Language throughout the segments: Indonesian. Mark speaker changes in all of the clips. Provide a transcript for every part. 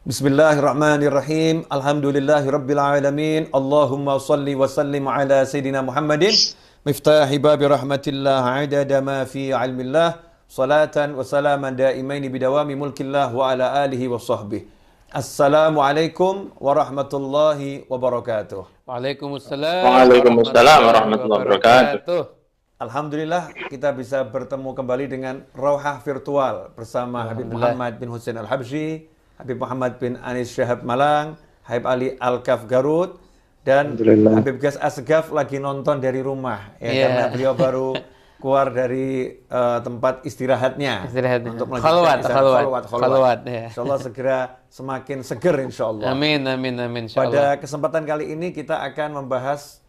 Speaker 1: Bismillahirrahmanirrahim. Alhamdulillahirabbil alamin. Allahumma shalli wa sallim ala sayidina Muhammadin miftahi babi rahmatillah adada ma fi ilmillah salatan wa salaman daimaini bidawami mulkillah wa ala alihi wa sahbihi. Assalamualaikum warahmatullahi wabarakatuh.
Speaker 2: Waalaikumsalam
Speaker 3: Warahmatullahi wabarakatuh.
Speaker 1: Alhamdulillah kita bisa bertemu kembali dengan Rauhah Virtual bersama Habib Muhammad bin Husain Al-Habsyi, Habib Muhammad bin Anis Syahab Malang, Habib Ali Al-Kaf Garut, dan Habib Gas Asgaf lagi nonton dari rumah ya, karena beliau baru keluar dari tempat istirahatnya untuk melanjutkan khalwat. Insyaallah segera semakin seger insyaallah.
Speaker 2: Amin insyaallah.
Speaker 1: Pada kesempatan kali ini kita akan membahas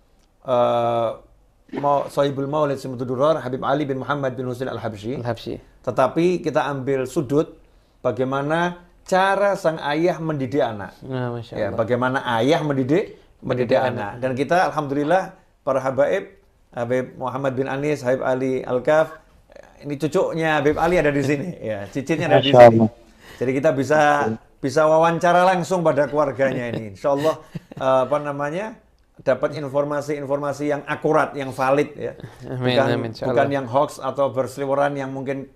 Speaker 1: Sohibul Maulid Simtud Durrar Habib Ali bin Muhammad bin Husain Al-Habsyi. Tetapi kita ambil sudut bagaimana cara sang ayah mendidik anak. Ya, bagaimana ayah mendidik anak. Dan kita alhamdulillah para habaib, Habib Muhammad bin Anis, Habib Ali Al-Kaf, ini cucunya Habib Ali ada di sini, ya, cicitnya ada di sini. Jadi kita bisa wawancara langsung pada keluarganya ini. Insyaallah dapat informasi-informasi yang akurat, yang valid ya. Bukan yang hoax atau berseliweran yang mungkin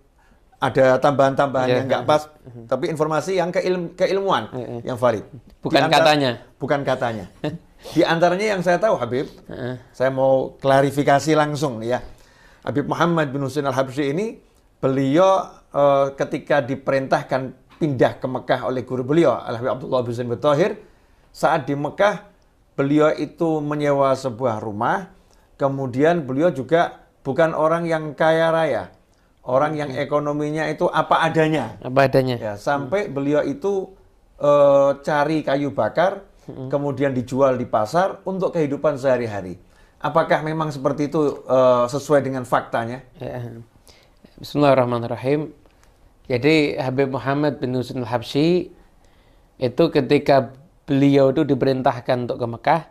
Speaker 1: ada tambahan-tambahan yang nggak pas, tapi informasi yang keilmuan, yang valid.
Speaker 2: Bukan
Speaker 1: katanya. Di antaranya yang saya tahu Habib, saya mau klarifikasi langsung ya. Habib Muhammad bin Husain Al-Habsyi ini, beliau ketika diperintahkan pindah ke Mekah oleh guru beliau, Al-Habib Abdullah bin Husain Batohir, saat di Mekah, beliau itu menyewa sebuah rumah, kemudian beliau juga bukan orang yang kaya raya. Orang yang ekonominya itu apa adanya. Ya, sampai beliau itu cari kayu bakar, kemudian dijual di pasar untuk kehidupan sehari-hari. Apakah memang seperti itu sesuai dengan faktanya?
Speaker 2: Ya. Bismillahirrahmanirrahim. Jadi Habib Muhammad bin Husain Al-Habsyi itu ketika beliau itu diperintahkan untuk ke Mekah,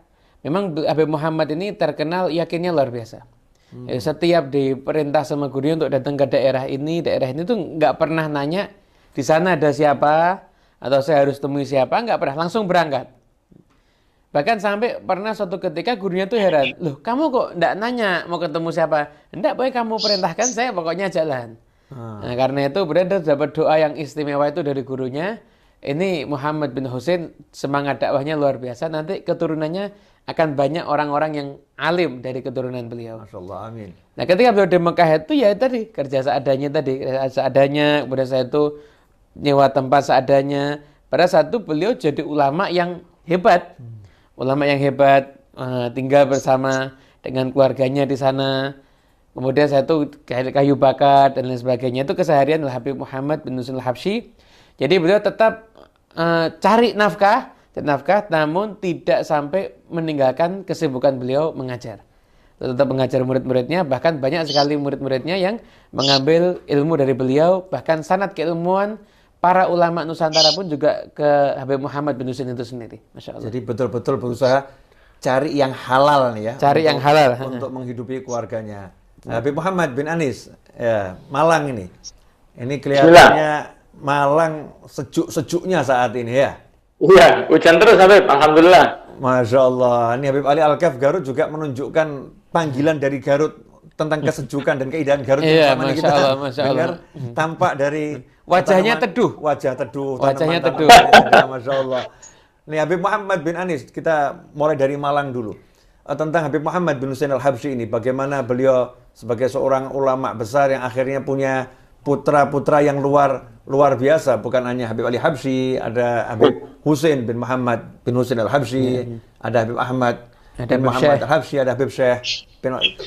Speaker 2: memang Habib Muhammad ini terkenal yakinnya luar biasa. Setiap diperintah sama gurunya untuk datang ke daerah ini tuh nggak pernah nanya di sana ada siapa atau saya harus temui siapa, nggak pernah, langsung berangkat. Bahkan sampai pernah suatu ketika gurunya tuh heran, loh kamu kok nggak nanya mau ketemu siapa? Nggak, boleh kamu perintahkan saya pokoknya jalan. Nah, karena itu berada dapat doa yang istimewa itu dari gurunya. Ini Muhammad bin Husain semangat dakwahnya luar biasa. Nanti keturunannya akan banyak orang-orang yang alim dari keturunan beliau.
Speaker 1: Masya Allah, amin.
Speaker 2: Nah, ketika beliau di Mekah itu ya tadi kerja seadanya, kemudian saya itu nyewa tempat seadanya. Pada saat itu beliau jadi ulama yang hebat, tinggal bersama dengan keluarganya di sana. Kemudian saya itu kayu bakar dan lain sebagainya. Itu keseharian Habib Muhammad bin Husain Al-Habsyi. Jadi beliau tetap cari nafkah, namun tidak sampai meninggalkan kesibukan beliau mengajar. Tetap mengajar murid-muridnya, bahkan banyak sekali murid-muridnya yang mengambil ilmu dari beliau, bahkan sanad keilmuan para ulama Nusantara pun juga ke Habib Muhammad bin Husain itu sendiri. Masya Allah.
Speaker 1: Jadi betul-betul berusaha cari yang halal nih ya.
Speaker 2: Yang halal
Speaker 1: untuk menghidupi keluarganya. Habib Muhammad bin Anis, ya, Malang ini. Ini kelihatannya Malang sejuk-sejuknya saat ini ya.
Speaker 3: Iya, hujan terus Habib, alhamdulillah.
Speaker 1: Masya Allah, ini Habib Ali Al-Kaf Garut juga menunjukkan panggilan dari Garut tentang kesejukan dan keindahan Garut yang selama ini kita dengar tampak dari
Speaker 2: wajahnya teduh.
Speaker 1: Wajahnya teduh. Masya Allah. Ini Habib Muhammad bin Anis, kita mulai dari Malang dulu. Tentang Habib Muhammad bin Husain Al-Habsyi ini, bagaimana beliau sebagai seorang ulama besar yang akhirnya punya putra-putra yang luar biasa, bukan hanya Habib Ali Habsyi, ada Habib Husain bin Muhammad bin Husain Al-Habsyi, ada Habib Ahmad bin Muhammad Al-Habsyi, ada Habib Syekh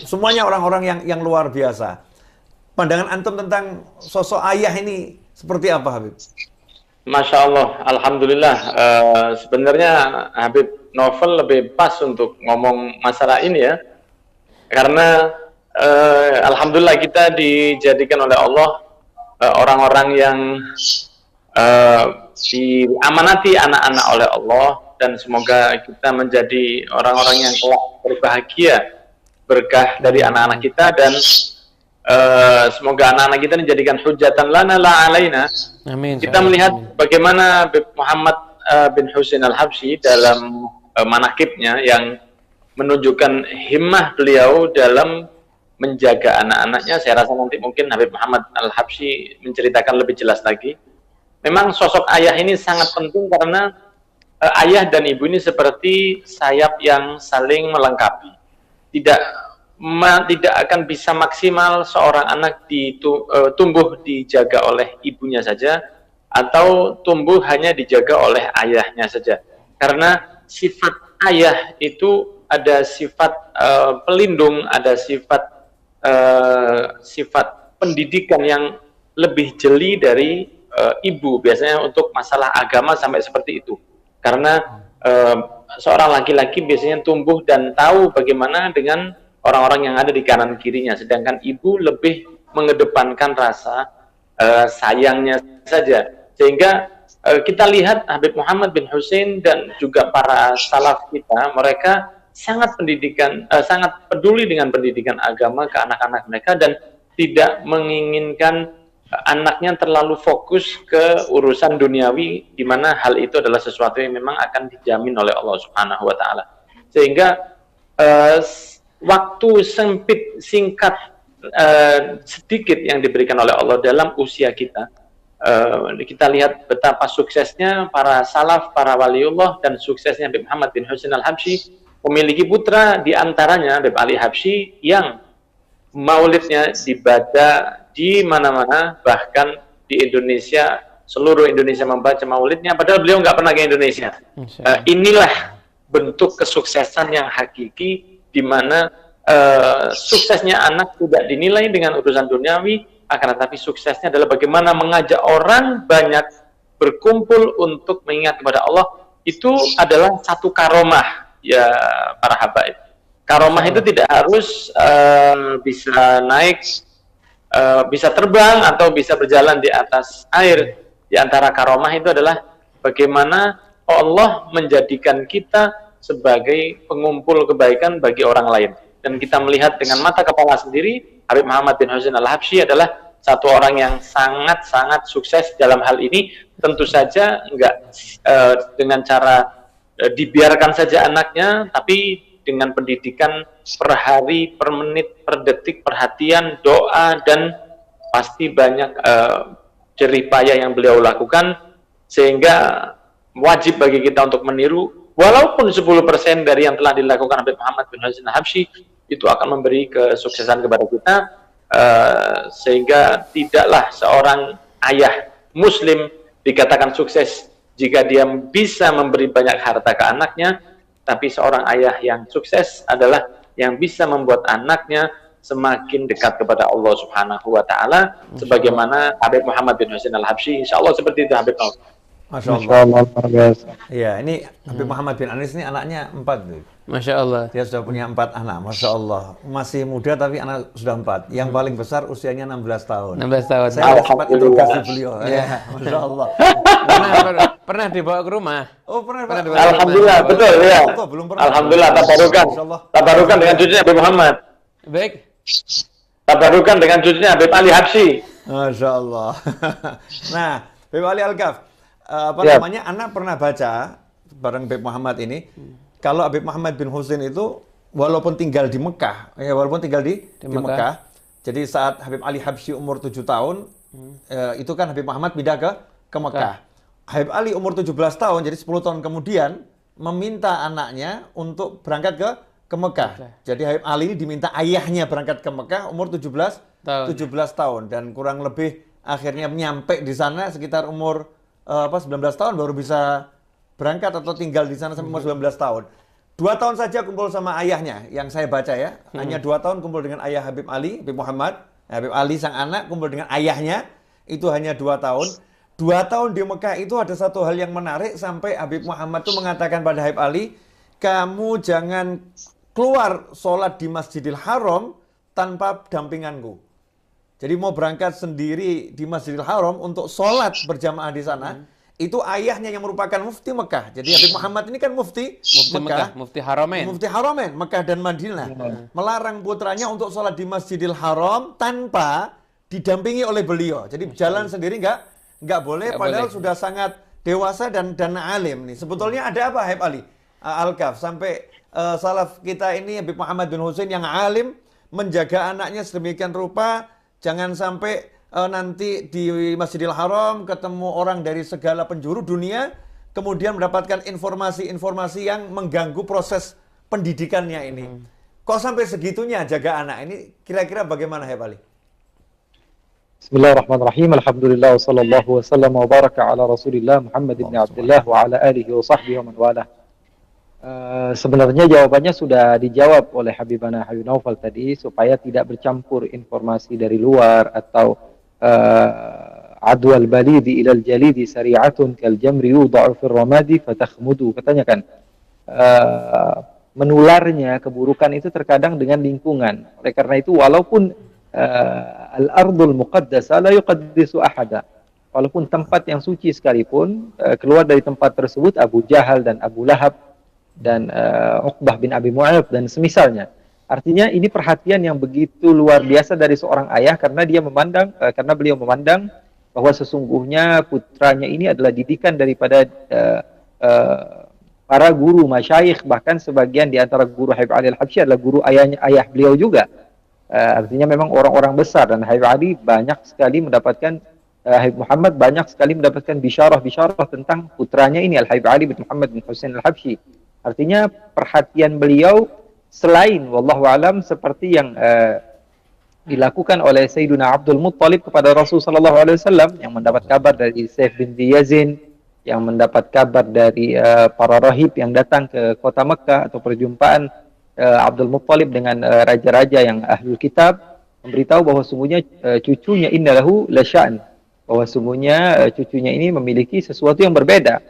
Speaker 1: semuanya orang-orang yang luar biasa. Pandangan antum tentang sosok ayah ini seperti apa, Habib?
Speaker 3: Masya Allah, alhamdulillah. Sebenarnya Habib Novel lebih pas untuk ngomong masalah ini ya, karena alhamdulillah kita dijadikan oleh Allah orang-orang yang diamanati anak-anak oleh Allah, dan semoga kita menjadi orang-orang yang kelak berbahagia berkah dari anak-anak kita, dan semoga anak-anak kita dijadikan hujatan lana la alaina.
Speaker 2: Amin.
Speaker 3: Kita melihat bagaimana Muhammad bin Husain Al-Habsyi dalam manaqibnya yang menunjukkan himmah beliau dalam menjaga anak-anaknya. Saya rasa nanti mungkin Habib Muhammad Al-Habsyi menceritakan lebih jelas lagi. Memang sosok ayah ini sangat penting karena ayah dan ibu ini seperti sayap yang saling melengkapi. Tidak akan bisa maksimal seorang anak tumbuh dijaga oleh ibunya saja atau tumbuh hanya dijaga oleh ayahnya saja. Karena sifat ayah itu ada sifat pelindung, ada sifat pendidikan yang lebih jeli dari ibu. Biasanya untuk masalah agama sampai seperti itu. Karena seorang laki-laki biasanya tumbuh dan tahu bagaimana dengan orang-orang yang ada di kanan kirinya, sedangkan ibu lebih mengedepankan rasa sayangnya saja. Sehingga kita lihat Habib Muhammad bin Husain dan juga para salaf kita, mereka sangat peduli dengan pendidikan agama ke anak-anak mereka dan tidak menginginkan anaknya terlalu fokus ke urusan duniawi, di mana hal itu adalah sesuatu yang memang akan dijamin oleh Allah Subhanahu wa taala. Sehingga waktu singkat sedikit yang diberikan oleh Allah dalam usia kita, kita lihat betapa suksesnya para salaf, para waliullah, dan suksesnya Habib Muhammad bin Husain Al-Habsyi, memiliki putra di antaranya Habib Ali Habsyi yang maulidnya dibaca di mana-mana, bahkan di Indonesia, seluruh Indonesia membaca maulidnya, padahal beliau nggak pernah ke Indonesia. Inilah bentuk kesuksesan yang hakiki, di mana suksesnya anak tidak dinilai dengan urusan duniawi, akan tetapi suksesnya adalah bagaimana mengajak orang banyak berkumpul untuk mengingat kepada Allah. Itu adalah satu karomah, ya para habaib. Karomah itu tidak harus bisa naik, bisa terbang, atau bisa berjalan di atas air. Di antara karomah itu adalah bagaimana Allah menjadikan kita sebagai pengumpul kebaikan bagi orang lain. Dan kita melihat dengan mata kepala sendiri, Habib Muhammad bin Husain Al-Habsyi adalah satu orang yang sangat-sangat sukses dalam hal ini. Tentu saja enggak dengan cara dibiarkan saja anaknya, tapi dengan pendidikan per hari, per menit, per detik, perhatian, doa, dan pasti banyak jerih payah yang beliau lakukan, sehingga wajib bagi kita untuk meniru. Walaupun 10% dari yang telah dilakukan Habib Muhammad bin Husain Al-Habsyi itu akan memberi kesuksesan kepada kita, sehingga tidaklah seorang ayah muslim dikatakan sukses jika dia bisa memberi banyak harta ke anaknya. Tapi seorang ayah yang sukses adalah yang bisa membuat anaknya semakin dekat kepada Allah Subhanahu wa taala, sebagaimana Habib Muhammad bin Husain Al-Habsyi. Insyaallah seperti itu Habib.
Speaker 1: Masya Allah. Iya, ini Habib Muhammad bin Anis ini anaknya 4.
Speaker 2: Masya Allah.
Speaker 1: Dia sudah punya 4 anak, Masya Allah. Masih muda tapi anak sudah 4. Yang paling besar usianya 16 tahun.
Speaker 2: 16 tahun.
Speaker 1: Saya sempat interogasi beliau. Ya, Masya Allah.
Speaker 2: Pernah dibawa ke rumah?
Speaker 1: Oh, pernah
Speaker 2: dibawa ke
Speaker 3: Alhamdulillah,
Speaker 2: rumah.
Speaker 3: betul ya.
Speaker 1: Belum pernah.
Speaker 3: Alhamdulillah, tabarukan. Tabarukan dengan cucunya Habib Muhammad.
Speaker 2: Baik.
Speaker 3: Tabarukan dengan cucunya Habib Ali Habsyi.
Speaker 1: Masya Allah. Nah, Habib Ali Al-Kaf, namanya, anak pernah baca bareng Habib Muhammad ini, kalau Habib Muhammad bin Husain itu walaupun tinggal di Mekah, di Mekah, jadi saat Habib Ali Habsyi umur 7 tahun, itu kan Habib Muhammad pindah ke Mekah. Habib Ali umur 17 tahun, jadi 10 tahun kemudian meminta anaknya untuk berangkat ke Mekah. Jadi Habib Ali ini diminta ayahnya berangkat ke Mekah umur 17 tahun, dan kurang lebih akhirnya nyampe di sana sekitar umur 19 tahun baru bisa berangkat atau tinggal di sana sampai umur 19 tahun. 2 tahun saja kumpul sama ayahnya, yang saya baca ya. Hanya 2 tahun kumpul dengan ayah Habib Ali, Habib Muhammad. Habib Ali sang anak kumpul dengan ayahnya, itu hanya 2 tahun. 2 tahun di Mekah itu ada satu hal yang menarik, sampai Habib Muhammad itu mengatakan pada Habib Ali, kamu jangan keluar sholat di Masjidil Haram tanpa dampinganku. Jadi mau berangkat sendiri di Masjidil Haram untuk sholat berjamaah di sana, itu ayahnya yang merupakan mufti Mekah. Jadi Habib Muhammad ini kan mufti Mekah,
Speaker 2: mufti Haramain.
Speaker 1: Mufti Haramain, Mekah dan Madinah. Melarang putranya untuk sholat di Masjidil Haram tanpa didampingi oleh beliau. Jadi jalan sendiri nggak boleh, padahal sudah sangat dewasa dan alim nih. Sebetulnya ada apa Habib Ali Al-Kaf sampai salaf kita ini Habib Muhammad bin Husain yang alim menjaga anaknya sedemikian rupa, jangan sampai nanti di Masjidil Haram ketemu orang dari segala penjuru dunia, kemudian mendapatkan informasi-informasi yang mengganggu proses pendidikannya ini. Kok sampai segitunya jaga anak ini, kira-kira bagaimana Habib Ali?
Speaker 4: Bismillahirrahmanirrahim. Alhamdulillah wassallallahu wasallam wa baraka ala Rasulillah Muhammad ibn Abdullah wa ala alihi wa sahbihi wa man wala. Sebenarnya jawabannya sudah dijawab oleh Habibana Habib Naufal tadi, supaya tidak bercampur informasi dari luar atau adwal balidi ilal jalidi sari'atun kal jamri yudha'u fir ramadi fatakhmudu. Katanya kan menularnya keburukan itu terkadang dengan lingkungan. Oleh karena itu walaupun al-ardul muqaddasa la yuqaddisu ahada, walaupun tempat yang suci sekalipun, keluar dari tempat tersebut Abu Jahal dan Abu Lahab dan Uqbah bin Abi Mu'ayth dan semisalnya. Artinya ini perhatian yang begitu luar biasa dari seorang ayah, karena dia memandang, karena beliau memandang bahwa sesungguhnya putranya ini adalah didikan daripada para guru masyayikh, bahkan sebagian di antara guru Habib Ali Al-Habsyi adalah guru ayah beliau juga. Artinya memang orang-orang besar, dan Habib Ali banyak sekali mendapatkan, Habib Muhammad banyak sekali mendapatkan bisyarah-bisyarah tentang putranya ini Al-Habib Ali bin Muhammad bin Husain Al-Habsyi. Artinya perhatian beliau selain wallahu alam seperti yang dilakukan oleh Sayyiduna Abdul Muttalib kepada Rasulullah sallallahu alaihi wasallam, yang mendapat kabar dari Saif bin Yazin, yang mendapat kabar dari para rahib yang datang ke kota Mekah, atau perjumpaan Abdul Muttalib dengan raja-raja yang ahlul kitab, memberitahu bahwa sungguhnya cucunya innalahu lasya'an, bahwa sungguhnya cucunya ini memiliki sesuatu yang berbeda.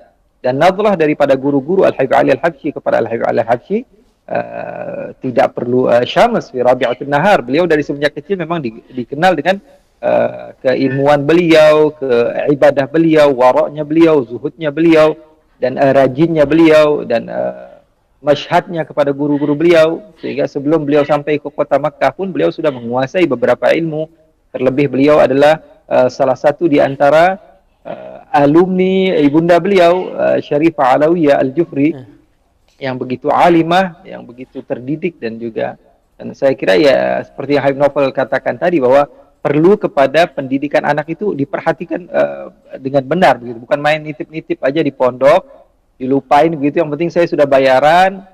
Speaker 4: Dan nadrah daripada guru-guru Al-Habib Ali Al-Habsyi kepada Al-Habib Ali Al-Habsyi tidak perlu syamas fi rabi'atul nahar. Beliau dari semenjak kecil memang dikenal dengan keilmuan beliau, keibadah beliau, waraknya beliau, zuhudnya beliau, dan rajinnya beliau, dan masyhadnya kepada guru-guru beliau, sehingga sebelum beliau sampai ke kota Makkah pun beliau sudah menguasai beberapa ilmu. Terlebih beliau adalah salah satu di antara alumni ibunda beliau, Syarifah Alawiyah Al-Jufri, yang begitu alimah, yang begitu terdidik, dan saya kira ya seperti yang Habib Naufal katakan tadi, bahwa perlu kepada pendidikan anak itu diperhatikan dengan benar begitu, bukan main nitip-nitip aja di pondok, dilupain begitu. Yang penting saya sudah bayaran,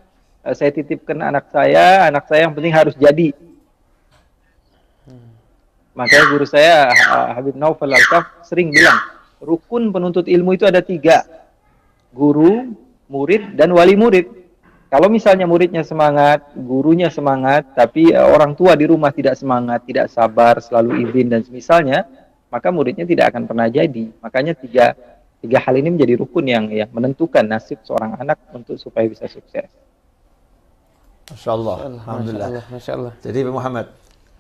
Speaker 4: saya titipkan anak saya yang penting harus jadi. Makanya guru saya Habib Naufal Al-Kaf sering bilang, rukun penuntut ilmu itu ada 3, guru, murid, dan wali murid. Kalau misalnya muridnya semangat, gurunya semangat, tapi orang tua di rumah tidak semangat, tidak sabar, selalu izin dan semisalnya, maka muridnya tidak akan pernah jadi. Makanya tiga hal ini menjadi rukun yang menentukan nasib seorang anak untuk supaya bisa sukses.
Speaker 1: Masya Allah, Alhamdulillah.
Speaker 2: Masya Allah.
Speaker 1: Jadi Pak Muhammad,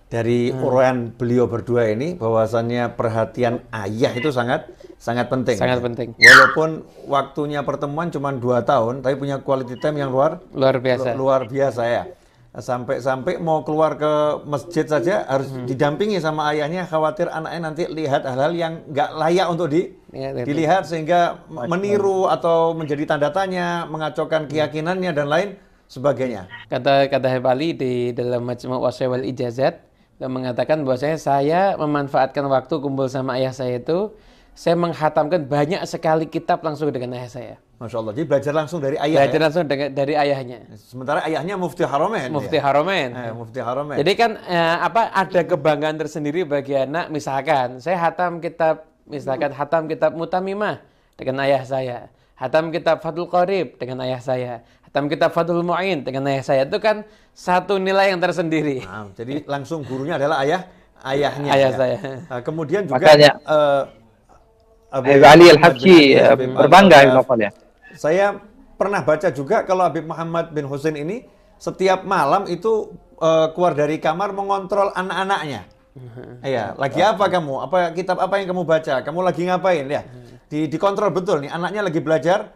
Speaker 1: dari uraian beliau berdua ini, bahwasannya perhatian ayah itu sangat penting.
Speaker 2: Sangat penting.
Speaker 1: Walaupun waktunya pertemuan cuma 2 tahun, tapi punya quality time yang luar biasa. Luar biasa ya. Sampai mau keluar ke masjid saja harus didampingi sama ayahnya, khawatir anaknya nanti lihat hal-hal yang nggak layak untuk dilihat, sehingga meniru atau menjadi tanda tanya, mengacaukan keyakinannya dan lain sebagainya.
Speaker 2: Kata Habib Ali di dalam Majmu' Wasaya wal Ijazat, dia mengatakan bahwa saya memanfaatkan waktu kumpul sama ayah saya itu, saya menghatamkan banyak sekali kitab langsung dengan ayah saya.
Speaker 1: Masya Allah, jadi belajar langsung dari ayah.
Speaker 2: Belajar langsung dari ayahnya.
Speaker 1: Sementara ayahnya Mufti Haramain.
Speaker 2: Mufti Haramain.
Speaker 1: Mufti Haramain.
Speaker 2: Jadi kan ada kebanggaan tersendiri bagi anak. Misalkan saya hatam kitab Mutamimah dengan ayah saya, hatam kitab Fathul Qorib dengan ayah saya, hatam kitab Fathul Mu'in dengan ayah saya. Itu kan satu nilai yang tersendiri.
Speaker 1: Nah, jadi langsung gurunya adalah ayahnya.
Speaker 2: Ayah saya.
Speaker 1: Nah, kemudian juga
Speaker 4: makanya Habib Ali Al-Habsyi berbangga Habib Naufal ya.
Speaker 1: Saya pernah baca juga kalau Habib Muhammad bin Husain ini setiap malam itu keluar dari kamar mengontrol anak-anaknya. Iya, lagi apa kamu? Kitab apa yang kamu baca? Kamu lagi ngapain ya? Dikontrol betul nih, anaknya lagi belajar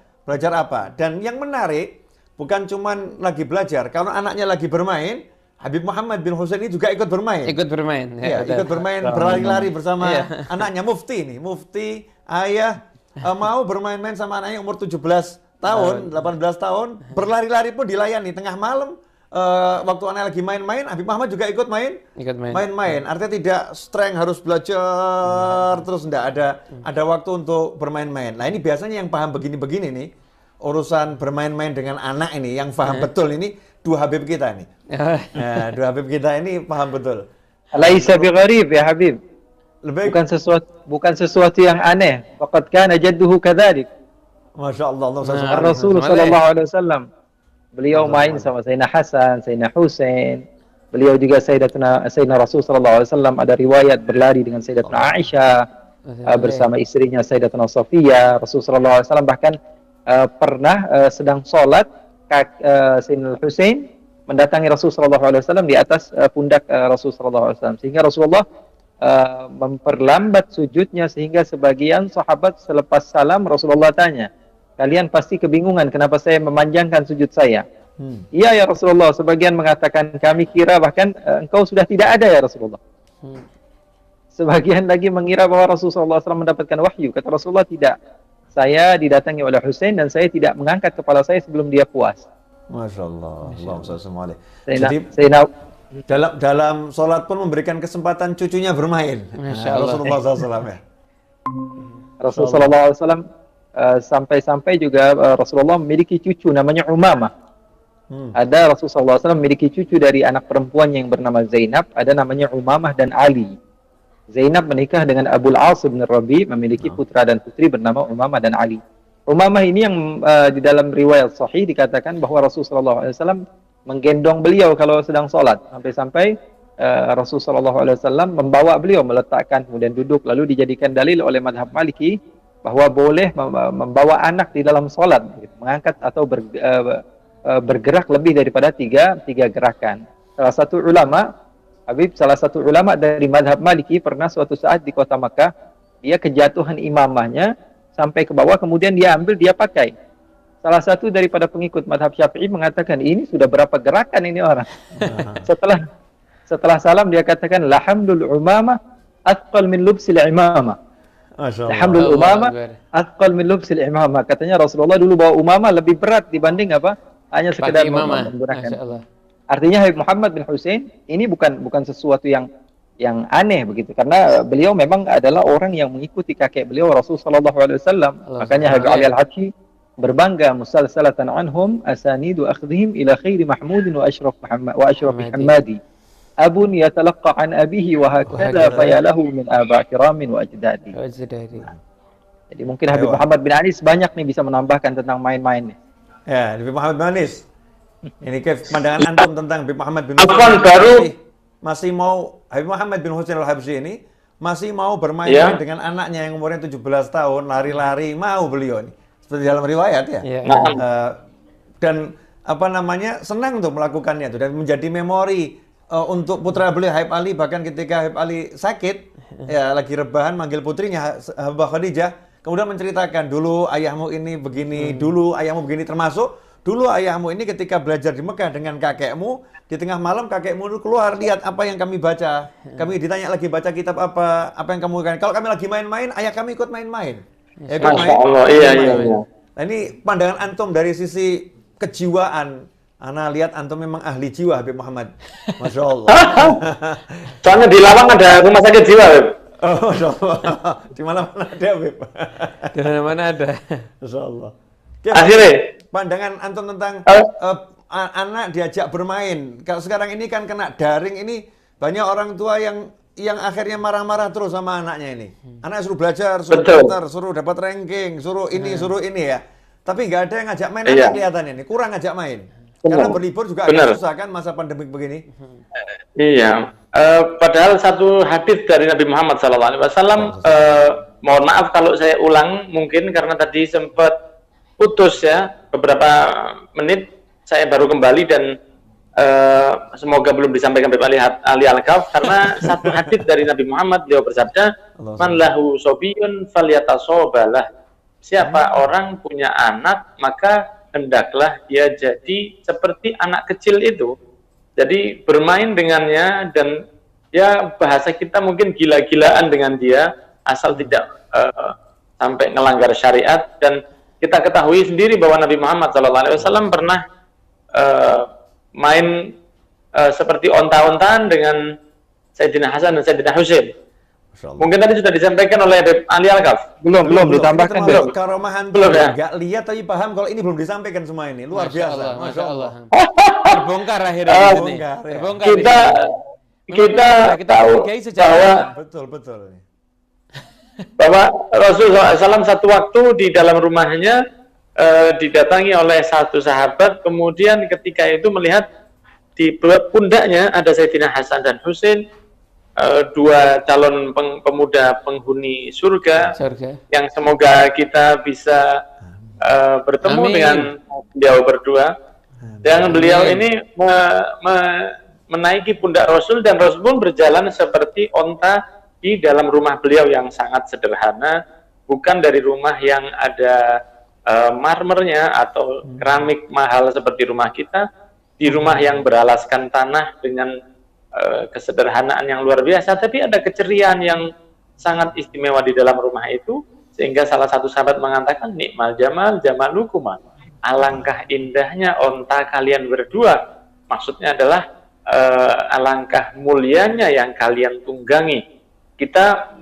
Speaker 1: apa. Dan yang menarik, bukan cuman lagi belajar, kalau anaknya lagi bermain, Habib Muhammad bin Husain ini juga ikut bermain.
Speaker 2: Ikut bermain.
Speaker 1: Ya, ikut bermain, berlari-lari bersama anaknya Mufti, ayah mau bermain-main sama anaknya umur 17 tahun, 18 tahun, berlari-lari pun dilayani tengah malam. Waktu anak lagi main-main, Habib Muhammad juga ikut main. Main-main. Artinya tidak streng harus belajar terus enggak ada waktu untuk bermain-main. Nah, ini biasanya yang paham begini-begini nih, urusan bermain-main dengan anak ini, yang paham betul ini dua Habib kita nih. Nah, dua Habib kita ini paham betul.
Speaker 4: Laisa bigharib ya Habib. Bukan sesuatu yang aneh. Faqad kana jadduhu kadzalik.
Speaker 1: Masya Allah.
Speaker 4: Rasul sallallahu alaihi wasallam. Beliau main sama Sayyidina Hasan, Sayyidina Husain. Beliau juga Sayyidina Rasul sallallahu alaihi wasallam ada riwayat berlari dengan Sayyidatuna Aisyah bersama istrinya Sayyidatuna Safiyah. Rasul sallallahu alaihi wasallam bahkan pernah sedang sholat Sayyidina Husain mendatangi Rasul sallallahu alaihi wasallam di atas pundak Rasul sallallahu alaihi wasallam, sehingga Rasulullah memperlambat sujudnya, sehingga sebagian sahabat selepas salam Rasulullah tanya, kalian pasti kebingungan kenapa saya memanjangkan sujud saya. Iya ya Rasulullah. Sebagian mengatakan kami kira bahkan engkau sudah tidak ada ya Rasulullah. Sebagian lagi mengira bahwa Rasulullah SAW mendapatkan wahyu. Kata Rasulullah, tidak. Saya didatangi oleh Husain dan saya tidak mengangkat kepala saya sebelum dia puas.
Speaker 1: Masya Allah. Allahumma.
Speaker 4: Jadi
Speaker 1: dalam sholat pun memberikan kesempatan cucunya bermain. Rasulullah SAW ya.
Speaker 4: Rasulullah SAW sampai-sampai juga Rasulullah memiliki cucu namanya Umamah. Ada Rasulullah SAW memiliki cucu dari anak perempuannya yang bernama Zainab, ada namanya Umamah dan Ali. Zainab menikah dengan Abul As bin Rabi, memiliki putra dan putri bernama Umamah dan Ali. Umamah ini yang di dalam riwayat sahih dikatakan bahwa Rasulullah SAW menggendong beliau kalau sedang sholat, sampai-sampai Rasulullah SAW membawa beliau, meletakkan kemudian duduk, lalu dijadikan dalil oleh madhab Maliki bahwa boleh membawa anak di dalam sholat, mengangkat atau bergerak lebih daripada tiga gerakan. Salah satu ulama dari madhab Maliki pernah suatu saat di kota Makkah, dia kejatuhan imamahnya sampai ke bawah, kemudian dia ambil, dia pakai. Salah satu daripada pengikut madhab Syafi'i mengatakan, ini sudah berapa gerakan ini orang. Setelah salam dia katakan, lahamdul umamah athqal min lubsil imamah. Lahamdul umamah athqal min lubsil imamah. Katanya Rasulullah dulu bawa umamah lebih berat dibanding apa? Hanya sekedar menggunakan. Artinya Habib Muhammad bin Husain ini bukan sesuatu yang aneh begitu, karena beliau memang adalah orang yang mengikuti kakek beliau Rasulullah SAW. Makanya Habib Ali Al-Habsyi berbangga, musalsalatan anhum asanidu akhdhihim ila khairi mahmudin wa ashraf Muhammadi abun yatalaqqa an abihi wa hakadha fayalahu min aba kiramin wa ajdadi. Jadi mungkin Habib Muhammad bin Anis banyak nih bisa menambahkan tentang main-main nih.
Speaker 1: Ya, Habib Muhammad bin Anis. Ini pandangan antum tentang Habib Muhammad bin Husain. Masih mau Habib Muhammad bin Husain Al-Habsyi ini masih mau bermain dengan anaknya yang umurnya 17 tahun, lari-lari, mau beliau ini. Seperti dalam riwayat ya. Dan apa namanya, senang untuk melakukannya itu, dan menjadi memori untuk putra beliau Habib Ali. Bahkan ketika Habib Ali sakit, ya lagi rebahan, manggil putrinya Habibah Khadijah, kemudian menceritakan, dulu ayahmu ini begini, dulu ayahmu begini, termasuk dulu ayahmu ini ketika belajar di Mekah dengan kakekmu, di tengah malam kakekmu itu keluar, lihat apa yang kami baca. Kami ditanya lagi, baca kitab apa yang kamu kan. Kalau kami lagi main-main, ayah kami ikut main-main.
Speaker 3: Masya Allah, iya.
Speaker 1: Nah, ini pandangan antum dari sisi kejiwaan. Ana lihat antum memang ahli jiwa, Habib Muhammad. Masya Allah.
Speaker 3: Soalnya di Lawang ada rumah sakit jiwa, Habib.
Speaker 1: Oh, Masya Allah. Di mana-mana ada, Habib.
Speaker 2: Di mana-mana ada.
Speaker 1: Masya Allah.
Speaker 3: Akhirnya,
Speaker 1: pandangan antum tentang anak diajak bermain. Kalau sekarang ini kan kena daring ini, banyak orang tua yang akhirnya marah-marah terus sama anaknya ini. Anaknya suruh belajar, suruh pintar, suruh dapat ranking, suruh ini ya. Tapi nggak ada yang ngajak main, anak kelihatannya ini kurang ngajak main. Karena berlibur juga agak susah kan masa pandemik begini.
Speaker 3: Iya. Padahal satu hadis dari Nabi Muhammad SAW, mohon maaf kalau saya ulang mungkin karena tadi sempat putus ya beberapa menit, saya baru kembali dan semoga belum disampaikan Habib Ali Al-Kaf, karena satu hadis dari Nabi Muhammad, beliau bersabda, man lahu sobiyun falyatasobalah. Siapa orang punya anak, maka hendaklah dia jadi seperti anak kecil itu. Jadi bermain dengannya, dan ya bahasa kita mungkin gila-gilaan dengan dia, asal tidak sampai melanggar syariat. Dan kita ketahui sendiri bahwa Nabi Muhammad SAW pernah main seperti onta-ontaan dengan Sayyidina Hasan dan Sayyidina Husain. Mungkin tadi sudah disampaikan oleh Ali Al-Kaf.
Speaker 4: Belum ditambahkan.
Speaker 1: Belum. Karomahan
Speaker 3: belum ya.
Speaker 1: Nggak lihat tapi paham kalau ini belum disampaikan semua ini. Luar biasa.
Speaker 2: Masya Allah. Terbongkar akhirnya. Terbongkar.
Speaker 3: Kita tahu bahwa
Speaker 1: betul.
Speaker 3: Bahwa Rasulullah SAW satu waktu di dalam rumahnya didatangi oleh satu sahabat, kemudian ketika itu melihat di pundaknya ada Sayyidina Hasan dan Husain, dua calon pemuda penghuni surga yang semoga kita bisa bertemu dengan beliau berdua. Dan beliau ini menaiki pundak Rasul, dan Rasul pun berjalan seperti onta di dalam rumah beliau yang sangat sederhana, bukan dari rumah yang ada marmernya atau keramik mahal seperti rumah kita, di rumah yang beralaskan tanah dengan kesederhanaan yang luar biasa, tapi ada keceriaan yang sangat istimewa di dalam rumah itu, sehingga salah satu sahabat mengatakan, nikmal jamal jamalukuma, alangkah indahnya onta kalian berdua. Maksudnya adalah alangkah mulianya yang kalian tunggangi. Kita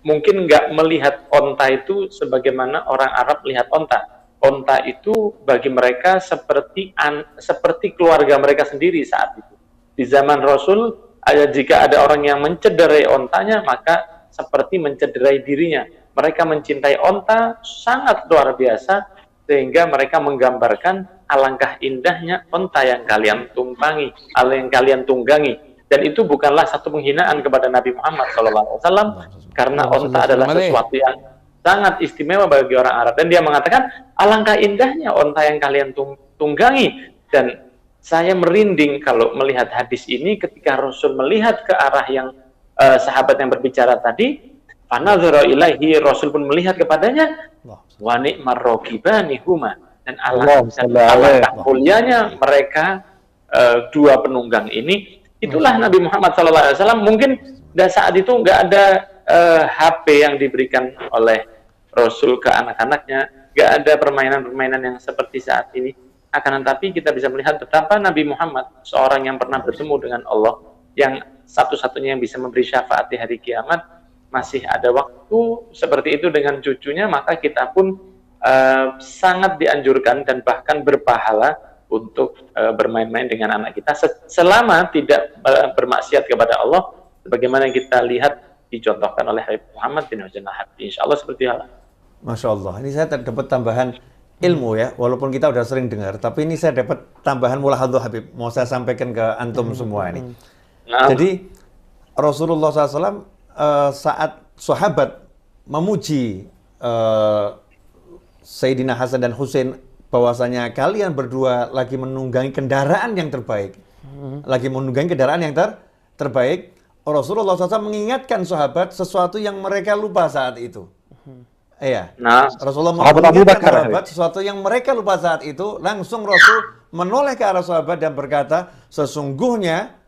Speaker 3: mungkin nggak melihat onta itu sebagaimana orang Arab melihat onta. Onta itu bagi mereka seperti keluarga mereka sendiri saat itu. Di zaman Rasul, jika ada orang yang mencederai ontanya, maka seperti mencederai dirinya. Mereka mencintai onta sangat luar biasa, sehingga mereka menggambarkan alangkah indahnya onta yang kalian tumpangi, yang kalian tunggangi. Dan itu bukanlah satu penghinaan kepada Nabi Muhammad SAW, karena onta adalah sesuatu yang sangat istimewa bagi orang Arab. Dan dia mengatakan, alangkah indahnya onta yang kalian tunggangi. Dan saya merinding kalau melihat hadis ini ketika Rasul melihat ke arah yang sahabat yang berbicara tadi, fanadzara ilaihi, Rasul pun melihat kepadanya, wa ni'mar raqibani huma, dan alangkah mulianya mereka dua penunggang ini. Itulah Nabi Muhammad SAW. Mungkin saat itu nggak ada HP yang diberikan oleh Rasul ke anak-anaknya, nggak ada permainan-permainan yang seperti saat ini. Akan tetapi kita bisa melihat betapa Nabi Muhammad, seorang yang pernah bertemu dengan Allah, yang satu-satunya yang bisa memberi syafaat di hari kiamat, masih ada waktu seperti itu dengan cucunya, maka kita pun sangat dianjurkan dan bahkan berpahala untuk bermain-main dengan anak kita selama tidak bermaksiat kepada Allah, sebagaimana kita lihat dicontohkan oleh Habib Muhammad bin Husain Al-Habsyi. Insya Allah seperti itu.
Speaker 1: Masya Allah, ini saya dapat tambahan ilmu ya, walaupun kita udah sering dengar, tapi ini saya dapat tambahan mulahadhah Habib, mau saya sampaikan ke antum semua ini. Jadi Rasulullah SAW saat sahabat memuji Sayyidina Hasan dan Husain, bahwasanya kalian berdua lagi menunggangi kendaraan yang terbaik, terbaik, Rasulullah SAW mengingatkan sahabat sesuatu yang mereka lupa saat itu. Iya. Rasulullah mengingatkan sahabat sesuatu yang mereka lupa saat itu. Langsung Rasul menoleh ke arah sahabat dan berkata, sesungguhnya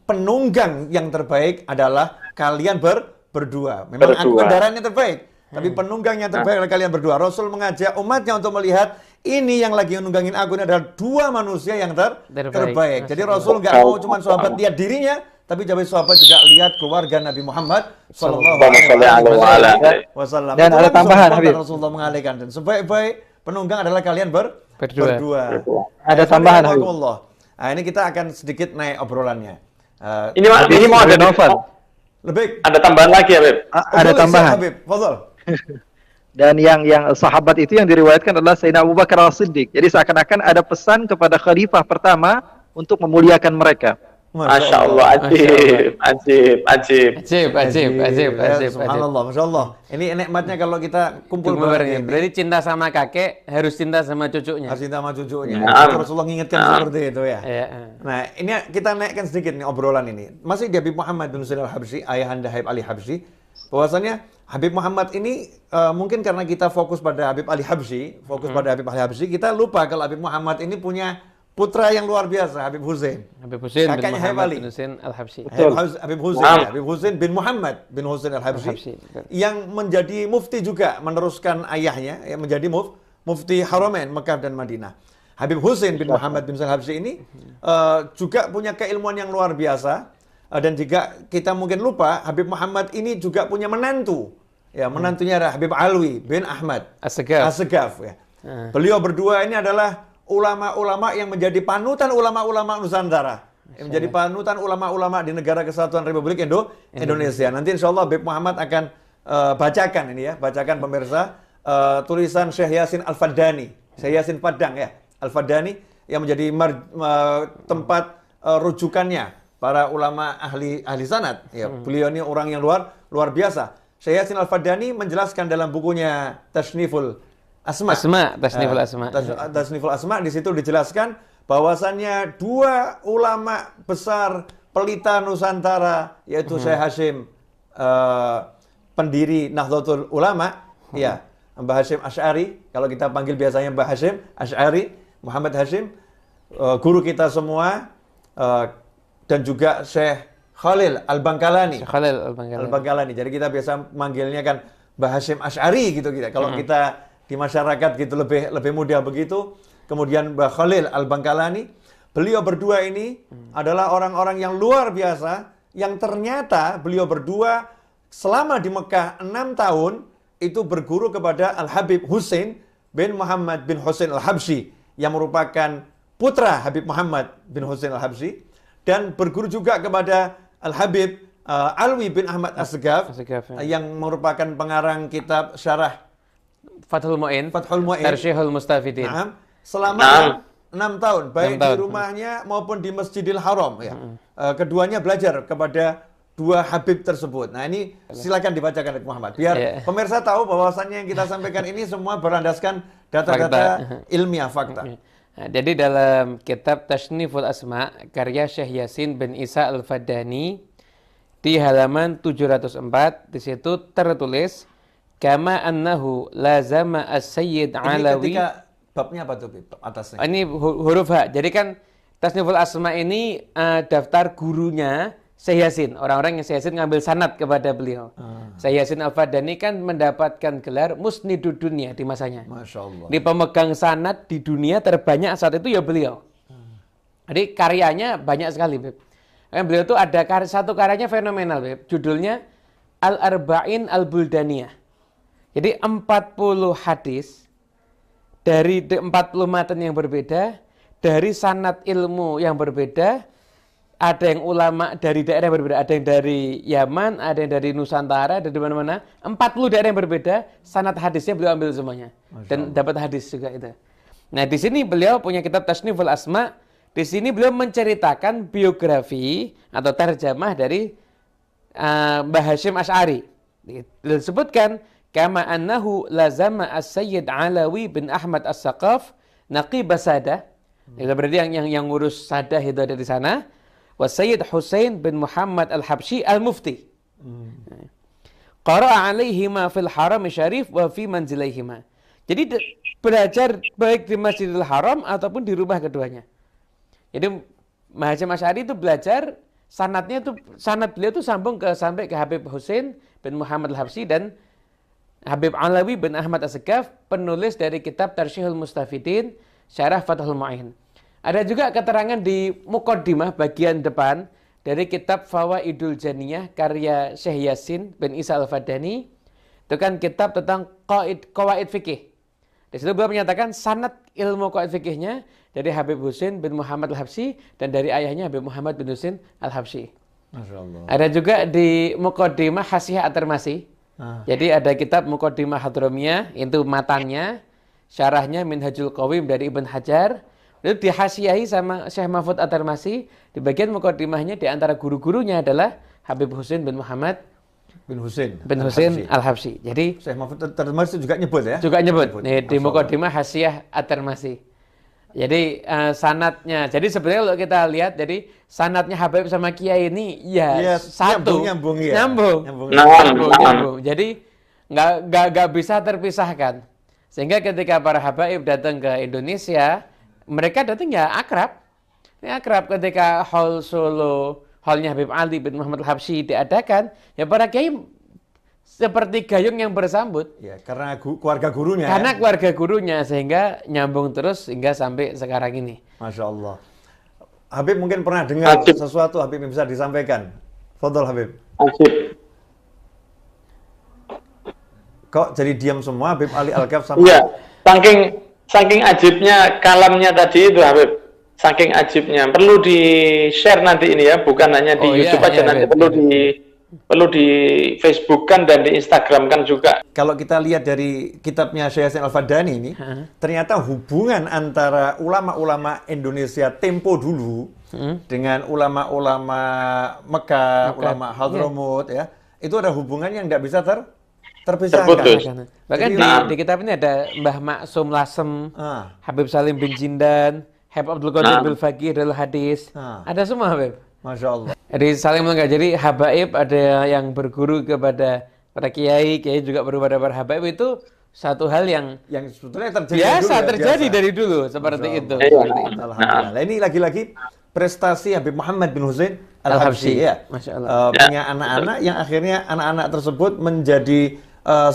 Speaker 1: penunggang yang terbaik adalah kalian berdua. Memang aku kendaraannya terbaik, tapi penunggang yang terbaik adalah kalian berdua. Rasul mengajak umatnya untuk melihat ini yang lagi menunggangin aku ini adalah dua manusia yang terbaik. Jadi Rasul nggak mau cuma sahabat lihat dirinya, tapi jadi sahabat juga lihat keluarga Nabi Muhammad sallallahu alaihi wasallam.
Speaker 4: Dan ada tambahan Habib.
Speaker 1: Rasulullah mengalihkan, dan sebaik-baik penunggang adalah kalian berdua.
Speaker 4: Ada tambahan Habib.
Speaker 1: Nah, ini kita akan sedikit naik obrolannya.
Speaker 3: Ini mau ada
Speaker 4: novel.
Speaker 1: Lebih.
Speaker 3: Ada tambahan lagi ya, Habib?
Speaker 4: Ada tambahan.
Speaker 1: Habib, fadhol.
Speaker 4: Dan yang sahabat itu yang diriwayatkan adalah Sayyidina Abu Bakar As-Siddiq. Jadi seakan-akan ada pesan kepada khalifah pertama untuk memuliakan mereka.
Speaker 3: Masya Allah, ajib.
Speaker 1: Subhanallah, Masya Allah. Ini nikmatnya kalau kita kumpul bareng.
Speaker 2: Berarti cinta sama kakek harus cinta sama cucunya.
Speaker 1: Harus cinta sama cucunya. Rasulullah mengingatkan seperti itu ya. Nah, ini kita naikkan sedikit nih obrolan ini. Masih di Habib Muhammad bin Husain Al-Habsyi, ayahanda Habib Ali Habsyi. Bahwasanya Habib Muhammad ini mungkin karena kita fokus pada Habib Ali Habsyi, kita lupa kalau Habib Muhammad ini punya putra yang luar biasa, Habib Hussein.
Speaker 2: Habib Hussein bin
Speaker 1: Kakaknya Habib
Speaker 2: Muhammad
Speaker 1: Ali.
Speaker 2: bin Husain Al-Habsyi.
Speaker 1: Habib Hussein, ya. Habib Hussein bin Muhammad bin Husain Al-Habsyi,
Speaker 2: Al-Habsyi, betul.
Speaker 1: yang menjadi mufti juga, meneruskan ayahnya, yang menjadi mufti Haramain, Mekah dan Madinah. Habib Hussein bin Muhammad bin Husain Al-Habsyi ini juga punya keilmuan yang luar biasa. Dan juga kita mungkin lupa, Habib Muhammad ini juga punya menantu. Ya, menantunya adalah Habib Alwi bin Ahmad As-Segaf. Ya. Beliau berdua ini adalah ulama-ulama yang menjadi panutan ulama-ulama Nusantara. Yang menjadi panutan ulama-ulama di Negara Kesatuan Republik Indonesia. Nanti insya Allah Habib Muhammad akan bacakan ini ya, bacakan pemirsa tulisan Syekh Yasin Al-Faddani, Syekh Yasin Padang ya, Al-Faddani, yang menjadi tempat rujukannya para ulama ahli sanad. Ya, beliau ini orang yang luar biasa. Syekh Yasin Al-Faddani menjelaskan dalam bukunya Tasniful Asma. Tasniful Asma, di situ dijelaskan bahwasannya dua ulama besar pelita Nusantara, yaitu Syekh Hashim, pendiri Nahdlatul Ulama, ya, Mbah Hashim Asy'ari, kalau kita panggil biasanya Mbah Hashim Asy'ari, Muhammad Hashim, guru kita semua, dan juga Syekh Khalil Al-Bangkalani. Al-Bangkalani. Jadi kita biasa manggilnya kan Mbah Hashim Asy'ari gitu kita. Kalau kita di masyarakat gitu lebih mudah begitu. Kemudian Mbah Khalil Al-Bangkalani. Beliau berdua ini adalah orang-orang yang luar biasa, yang ternyata beliau berdua selama di Mekah 6 tahun itu berguru kepada Al-Habib Hussein bin Muhammad bin Husain Al-Habsyi, yang merupakan putra Habib Muhammad bin Husain Al-Habsyi, dan berguru juga kepada Al-Habib Alwi bin Ahmad As-Segaf, yang merupakan pengarang kitab syarah
Speaker 2: Fathul Mu'in,
Speaker 1: Tarsyihul
Speaker 2: Mustafidin.
Speaker 1: Selama 6 tahun, baik di rumahnya maupun di Masjidil Haram. Ya. Keduanya belajar kepada dua Habib tersebut. Nah ini silakan dibacakan Habib Muhammad, biar pemirsa tahu bahwasannya yang kita sampaikan ini semua berlandaskan data-data ilmiah, fakta.
Speaker 2: Nah, jadi dalam kitab Tasniful Asma karya Syekh Yasin bin Isa Al-Faddani di halaman 704, di situ tertulis kama annahu lazama as-sayyid Alawi.
Speaker 1: Ini ketika babnya apa tuh, Bib? Atasnya.
Speaker 2: Ini huruf H. Jadi kan Tasniful Asma ini daftar gurunya Syekh Yasin. Orang-orang yang Syekh Yasin ngambil sanad kepada beliau. Syekh Yasin Al-Faddani kan mendapatkan gelar Musnidud Dunya di masanya.
Speaker 1: Masya Allah.
Speaker 2: Di pemegang sanad di dunia terbanyak saat itu ya beliau. Jadi karyanya banyak sekali, Beb. Beliau itu ada satu karyanya fenomenal, Beb. Judulnya Al-Arba'in Al-Buldaniyah. Jadi 40 hadis dari 40 matan yang berbeda, dari sanad ilmu yang berbeda. Ada yang ulama dari daerah yang berbeda, ada yang dari Yaman, ada yang dari Nusantara, dari mana-mana. 40 daerah yang berbeda, sanad hadisnya beliau ambil semuanya. Dan dapat hadis juga itu. Nah, di sini beliau punya kitab Tasniful Asma. Di sini beliau menceritakan biografi atau tarjamah dari Mbah Hashim Asy'ari. Disebutkan kama annahu lazama as-sayyid Alawi bin Ahmad As-Saqaf naqib Sadah. Itu berarti yang ngurus Sadah itu ada di sana. Wa Sayyid Husain bin Muhammad Al-Habsyi Al-Mufti. Qara'a alaihima fil haram syarif wa fi manzilaihima. Jadi belajar baik di Masjidil Haram ataupun di rumah keduanya. Jadi Mbah Hashim Asy'ari itu belajar sanad beliau itu sampai ke Habib Husain bin Muhammad Al-Habsyi dan Habib Alawi bin Ahmad As-Segaf, penulis dari kitab Tarsyihul Mustafidin, Syarah Fathul Mu'in. Ada juga keterangan di Muqaddimah bagian depan dari kitab Fawaidul Janiyah karya Syekh Yasin bin Isa Al-Faddani. Itu kan kitab tentang qawaid fikih. Di situ beliau menyatakan sanad ilmu qawaid fikihnya dari Habib Husain bin Muhammad Al-Habsyi dan dari ayahnya Habib Muhammad bin Husain Al-Habsyi. Masyaallah. Ada juga di Muqaddimah Hasyiah At-Tirmizi. Jadi ada kitab Muqaddimah Hadramiyah, itu matanya, syarahnya Minhajul Qawim dari Ibn Hajar. Itu dihasyiahi sama Syekh Mahfud At-Tirmizi. Di bagian muqaddimahnya di antara guru-gurunya adalah Habib Husain bin Muhammad
Speaker 1: bin Husain
Speaker 2: Al-Habsyi. Jadi
Speaker 1: Syekh Mahfud At-Tirmizi juga nyebut ya?
Speaker 2: Juga nyebut. Nih, di muqaddimah Hasyiah At-Tirmizi. Jadi sanadnya. Jadi sebenarnya kalau kita lihat, jadi sanadnya Habib sama Kiai ini ya satu. Nyambung. Jadi nggak bisa terpisahkan. Sehingga ketika para habaib datang ke Indonesia, mereka datang ya akrab. Ya akrab ketika hall Solo, hallnya Habib Ali bin Muhammad Al-Habsyi diadakan, ya para kiai seperti gayung yang bersambut.
Speaker 1: Ya, karena keluarga gurunya.
Speaker 2: Karena keluarga gurunya, sehingga nyambung terus hingga sampai sekarang ini.
Speaker 1: Masya Allah. Habib mungkin pernah dengar sesuatu Habib yang bisa disampaikan. Fadhol Habib.
Speaker 3: Ajib.
Speaker 1: Kok jadi diam semua Habib Ali Al-Kaf sama?
Speaker 3: Iya, saking ajibnya kalamnya tadi itu Habib. Saking ajibnya, perlu di-share nanti ini ya, bukan hanya di YouTube aja nanti, perlu di Facebook kan dan di Instagram kan juga.
Speaker 1: Kalau kita lihat dari kitabnya Syekh Yasin Al-Fadani ini, ternyata hubungan antara ulama-ulama Indonesia tempo dulu dengan ulama-ulama Mekah, ulama Hadramut ya, itu ada hubungan yang nggak bisa terpisahkan.
Speaker 3: Terputus.
Speaker 2: Bahkan di kitab ini ada Mbah Maksum Lasem, Habib Salim bin Jindan, Habib Abdul Qadir bil Faqih Darul Hadis. Ada semua Habib.
Speaker 1: Masya Allah.
Speaker 2: Jadi saling melengkapi. Jadi habaib ada yang berguru kepada para kiai, kiai juga berguru kepada para habaib, itu satu hal yang
Speaker 1: sebetulnya terjadi
Speaker 2: terjadi dari dulu seperti itu.
Speaker 1: Alhamdulillah. Ini lagi-lagi prestasi Habib Muhammad bin Husain Al-Habsyi ya.
Speaker 2: Masya Allah.
Speaker 1: Punya anak-anak yang akhirnya anak-anak tersebut menjadi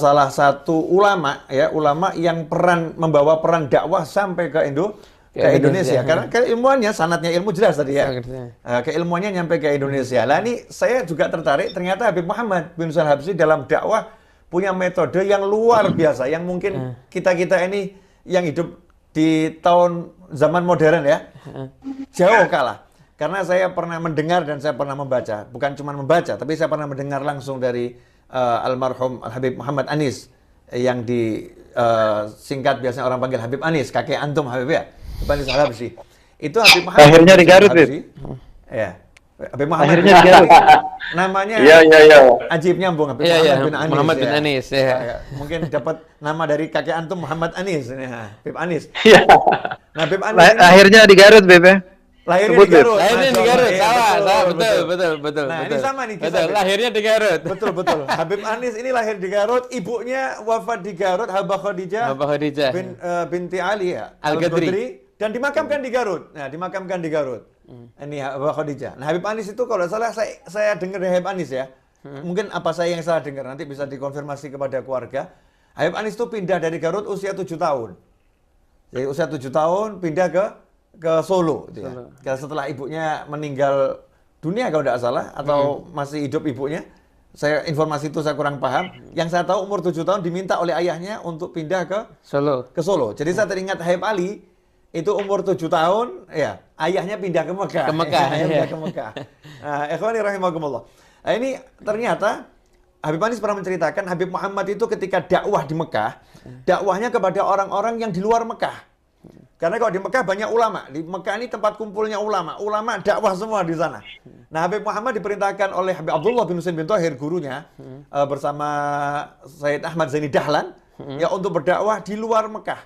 Speaker 1: salah satu ulama ya, ulama yang membawa peran dakwah sampai ke Indonesia. Karena keilmuannya, sanadnya ilmu jelas tadi ya. Keilmuannya nyampe ke Indonesia. Lah ini saya juga tertarik, ternyata Habib Muhammad bin Husain Al-Habsyi dalam dakwah punya metode yang luar biasa, yang mungkin kita-kita ini yang hidup di zaman modern ya, jauh kalah. Karena saya pernah mendengar dan saya pernah membaca, bukan cuma membaca, tapi saya pernah mendengar langsung dari almarhum Habib Muhammad Anis, yang singkat biasanya orang panggil Habib Anis, kakek antum Habib ya. Habib Al-Habsyi. Itu Habib Muhammad.
Speaker 4: Akhirnya di Garut, Bib.
Speaker 1: Ya. Habib Muhammad.
Speaker 4: Akhirnya di Garut.
Speaker 1: Namanya ajib nyambung Habib
Speaker 2: Muhammad bin Anis.
Speaker 1: Mungkin dapat nama dari kakek antum Muhammad Anis. Habib Anis. Nah, Habib Anis.
Speaker 4: Akhirnya di Garut, Bib ya.
Speaker 1: Lahirnya di Garut.
Speaker 2: Lahirnya di Garut. Salah, betul.
Speaker 1: Nah, ini sama nih
Speaker 2: kisah. Lahirnya di Garut.
Speaker 1: Betul. Habib Anis ini lahir di Garut, ibunya wafat di Garut, Habah Khadijah binti Ali ya, Al-Qadri, dan dimakamkan di Garut. Nah, dimakamkan di Garut. Ini Habah Khadijah. Nah, Habib Anis itu kalau salah saya dengar dari Habib Anis ya. Mungkin apa saya yang salah dengar, nanti bisa dikonfirmasi kepada keluarga. Habib Anis itu pindah dari Garut usia 7 tahun. Jadi usia 7 tahun pindah ke Solo gitu ya. Karena setelah ibunya meninggal dunia kalau tidak salah, atau masih hidup ibunya. Informasi itu saya kurang paham. Yang saya tahu umur 7 tahun diminta oleh ayahnya untuk pindah ke Solo. Jadi saya teringat Habib Ali itu umur 7 tahun ya, ayahnya pindah ke Mekah. Pindah ke Mekah. Nah, ikhwani rahimakumullah. Nah, ini ternyata Habib Anis pernah menceritakan Habib Muhammad itu ketika dakwah di Mekah, dakwahnya kepada orang-orang yang di luar Mekah. Karena kalau di Mekah banyak ulama, di Mekah ini tempat kumpulnya ulama dakwah semua di sana. Nah, Habib Muhammad diperintahkan oleh Habib Abdullah bin Husain bin Thahir, gurunya, bersama Sayyid Ahmad Zaini Dahlan, ya untuk berdakwah di luar Mekah,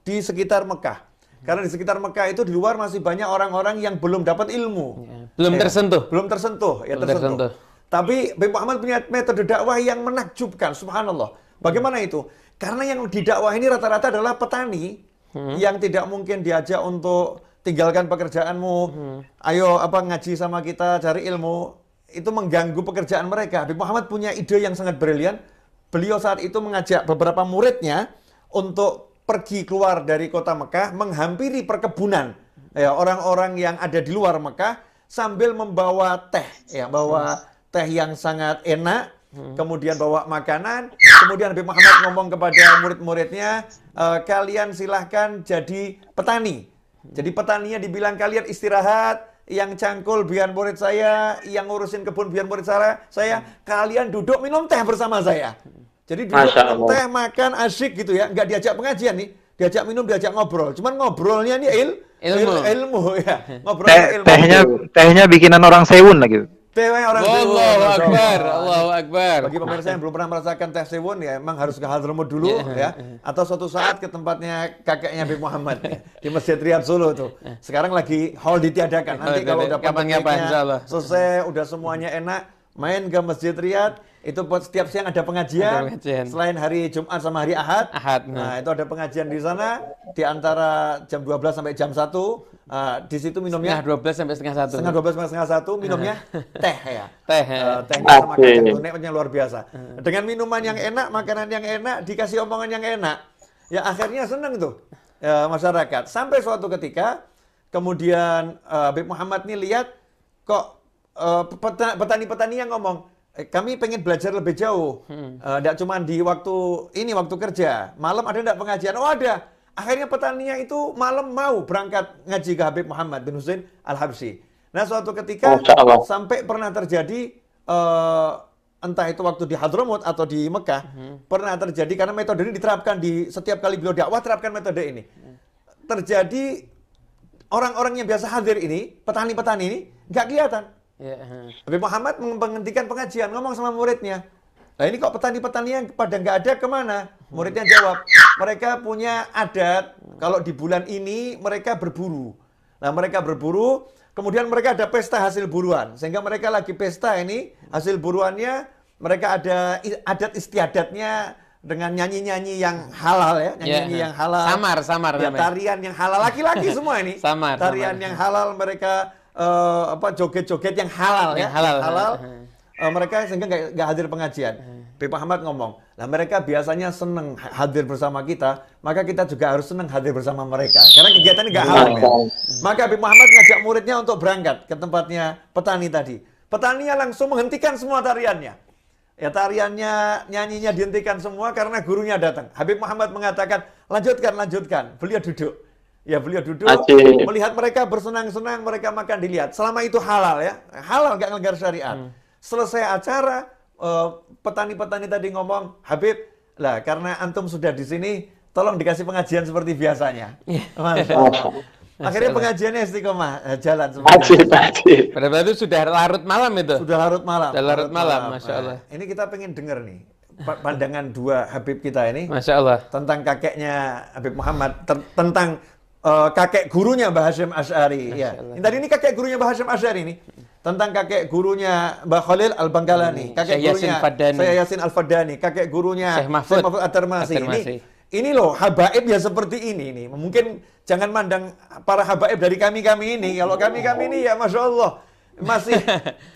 Speaker 1: di sekitar Mekah. Karena di sekitar Mekah itu di luar masih banyak orang-orang yang belum dapat ilmu,
Speaker 2: belum tersentuh.
Speaker 1: Tapi Habib Muhammad punya metode dakwah yang menakjubkan, subhanallah. Bagaimana itu? Karena yang didakwah ini rata-rata adalah petani. Yang tidak mungkin diajak untuk tinggalkan pekerjaanmu, ayo ngaji sama kita, cari ilmu, itu mengganggu pekerjaan mereka. Habib Muhammad punya ide yang sangat brilian. Beliau saat itu mengajak beberapa muridnya untuk pergi keluar dari kota Mekah, menghampiri perkebunan ya, orang-orang yang ada di luar Mekah, sambil membawa bawa teh yang sangat enak. Kemudian bawa makanan, kemudian Habib Muhammad ngomong kepada murid-muridnya, kalian silahkan jadi petani. Jadi petaninya dibilang kalian istirahat, yang cangkul biar murid saya, yang ngurusin kebun biar murid saya, kalian duduk minum teh bersama saya. Jadi duduk minum teh, makan, asyik gitu ya, nggak diajak pengajian nih, diajak minum, diajak ngobrol. Cuman ngobrolnya nih ilmu ya. Ngobrolnya ilmu.
Speaker 4: Tehnya bikinan orang Sewun lagi.
Speaker 2: Allahu Akbar.
Speaker 1: Bagi pemirsa yang belum pernah merasakan teh sewun ya, emang harus ke Hadramut dulu ya, atau suatu saat ke tempatnya kakeknya Habib Muhammad ya, di Masjid Riyadh Solo tuh. Sekarang lagi hall ditiadakan. Nanti kalau udah pandeminya selesai, udah semuanya enak, main ke Masjid Riyadh, itu setiap siang ada pengajian. Selain hari Jumat sama hari Ahad. Nah, itu ada pengajian di sana di antara jam 12 sampai jam 1. Di situ minumnya
Speaker 2: setengah 12 sampai setengah 1.
Speaker 1: Setengah 12 sampai setengah 1 minumnya teh ya. Tehnya sama
Speaker 3: Oke.
Speaker 1: kacang doneknya luar biasa. Dengan minuman yang enak, makanan yang enak, dikasih omongan yang enak. Ya akhirnya senang tuh masyarakat. Sampai suatu ketika kemudian Habib Muhammad nih lihat kok petani-petani yang ngomong, kami pengen belajar lebih jauh. Tidak cuma di waktu ini, waktu kerja. Malam ada tidak pengajian? Oh ada. Akhirnya petaninya itu malam mau berangkat ngaji ke Habib Muhammad bin Husain Al-Habsyi. Nah suatu ketika sampai pernah terjadi, entah itu waktu di Hadramut atau di Mekah, pernah terjadi karena metode ini diterapkan di setiap kali beliau dakwah, terapkan metode ini. Terjadi orang-orang yang biasa hadir ini, petani-petani ini, nggak kelihatan. Habib Muhammad menghentikan pengajian, ngomong sama muridnya, nah ini kok petani-petani yang pada nggak ada kemana? Muridnya jawab, mereka punya adat, kalau di bulan ini mereka berburu. Nah mereka berburu, kemudian mereka ada pesta hasil buruan. Sehingga mereka lagi pesta ini, hasil buruannya, mereka ada adat istiadatnya dengan nyanyi-nyanyi yang halal ya. Nyanyi-nyanyi yang halal.
Speaker 2: Samar
Speaker 1: ya, tarian yang halal, laki-laki semua ini. Tarian yang halal, mereka joget-joget yang halal ya, halal. Mereka sehingga nggak hadir pengajian. Habib Muhammad ngomong, nah mereka biasanya senang hadir bersama kita, maka kita juga harus senang hadir bersama mereka. Karena kegiatannya nggak halal. Ya. Maka Habib Muhammad ngajak muridnya untuk berangkat ke tempatnya petani tadi. Petaninya langsung menghentikan semua tariannya. Ya tariannya, nyanyinya dihentikan semua karena gurunya datang. Habib Muhammad mengatakan, lanjutkan. Beliau duduk. Ya beliau duduk, melihat mereka bersenang-senang, mereka makan dilihat. Selama itu halal ya, halal nggak ngelanggar syariat. Selesai acara, petani-petani tadi ngomong, Habib, lah karena antum sudah di sini, tolong dikasih pengajian seperti biasanya. Akhirnya pengajiannya istiqomah, jalan seperti itu.
Speaker 2: Padahal itu sudah larut malam itu.
Speaker 1: Sudah larut malam.
Speaker 2: Masya Allah.
Speaker 1: Ini kita pengen dengar nih pandangan dua Habib kita ini.
Speaker 2: Masya Allah.
Speaker 1: Tentang kakeknya Habib Muhammad, tentang kakek gurunya Mbah Hasyim Asy'ari. Ya. Tadi ini kakek gurunya Mbah Hasyim Asy'ari ini. Tentang kakek gurunya Mbah Khalil Al-Bangkalani, kakek gurunya Syekh Yasin Al-Fadani, kakek gurunya Syekh Mahfud At-Tarmasi. Ini loh habaib ya seperti ini nih. Mungkin jangan mandang para habaib dari kami-kami ini. Kalau kami-kami ini ya Masya Allah masih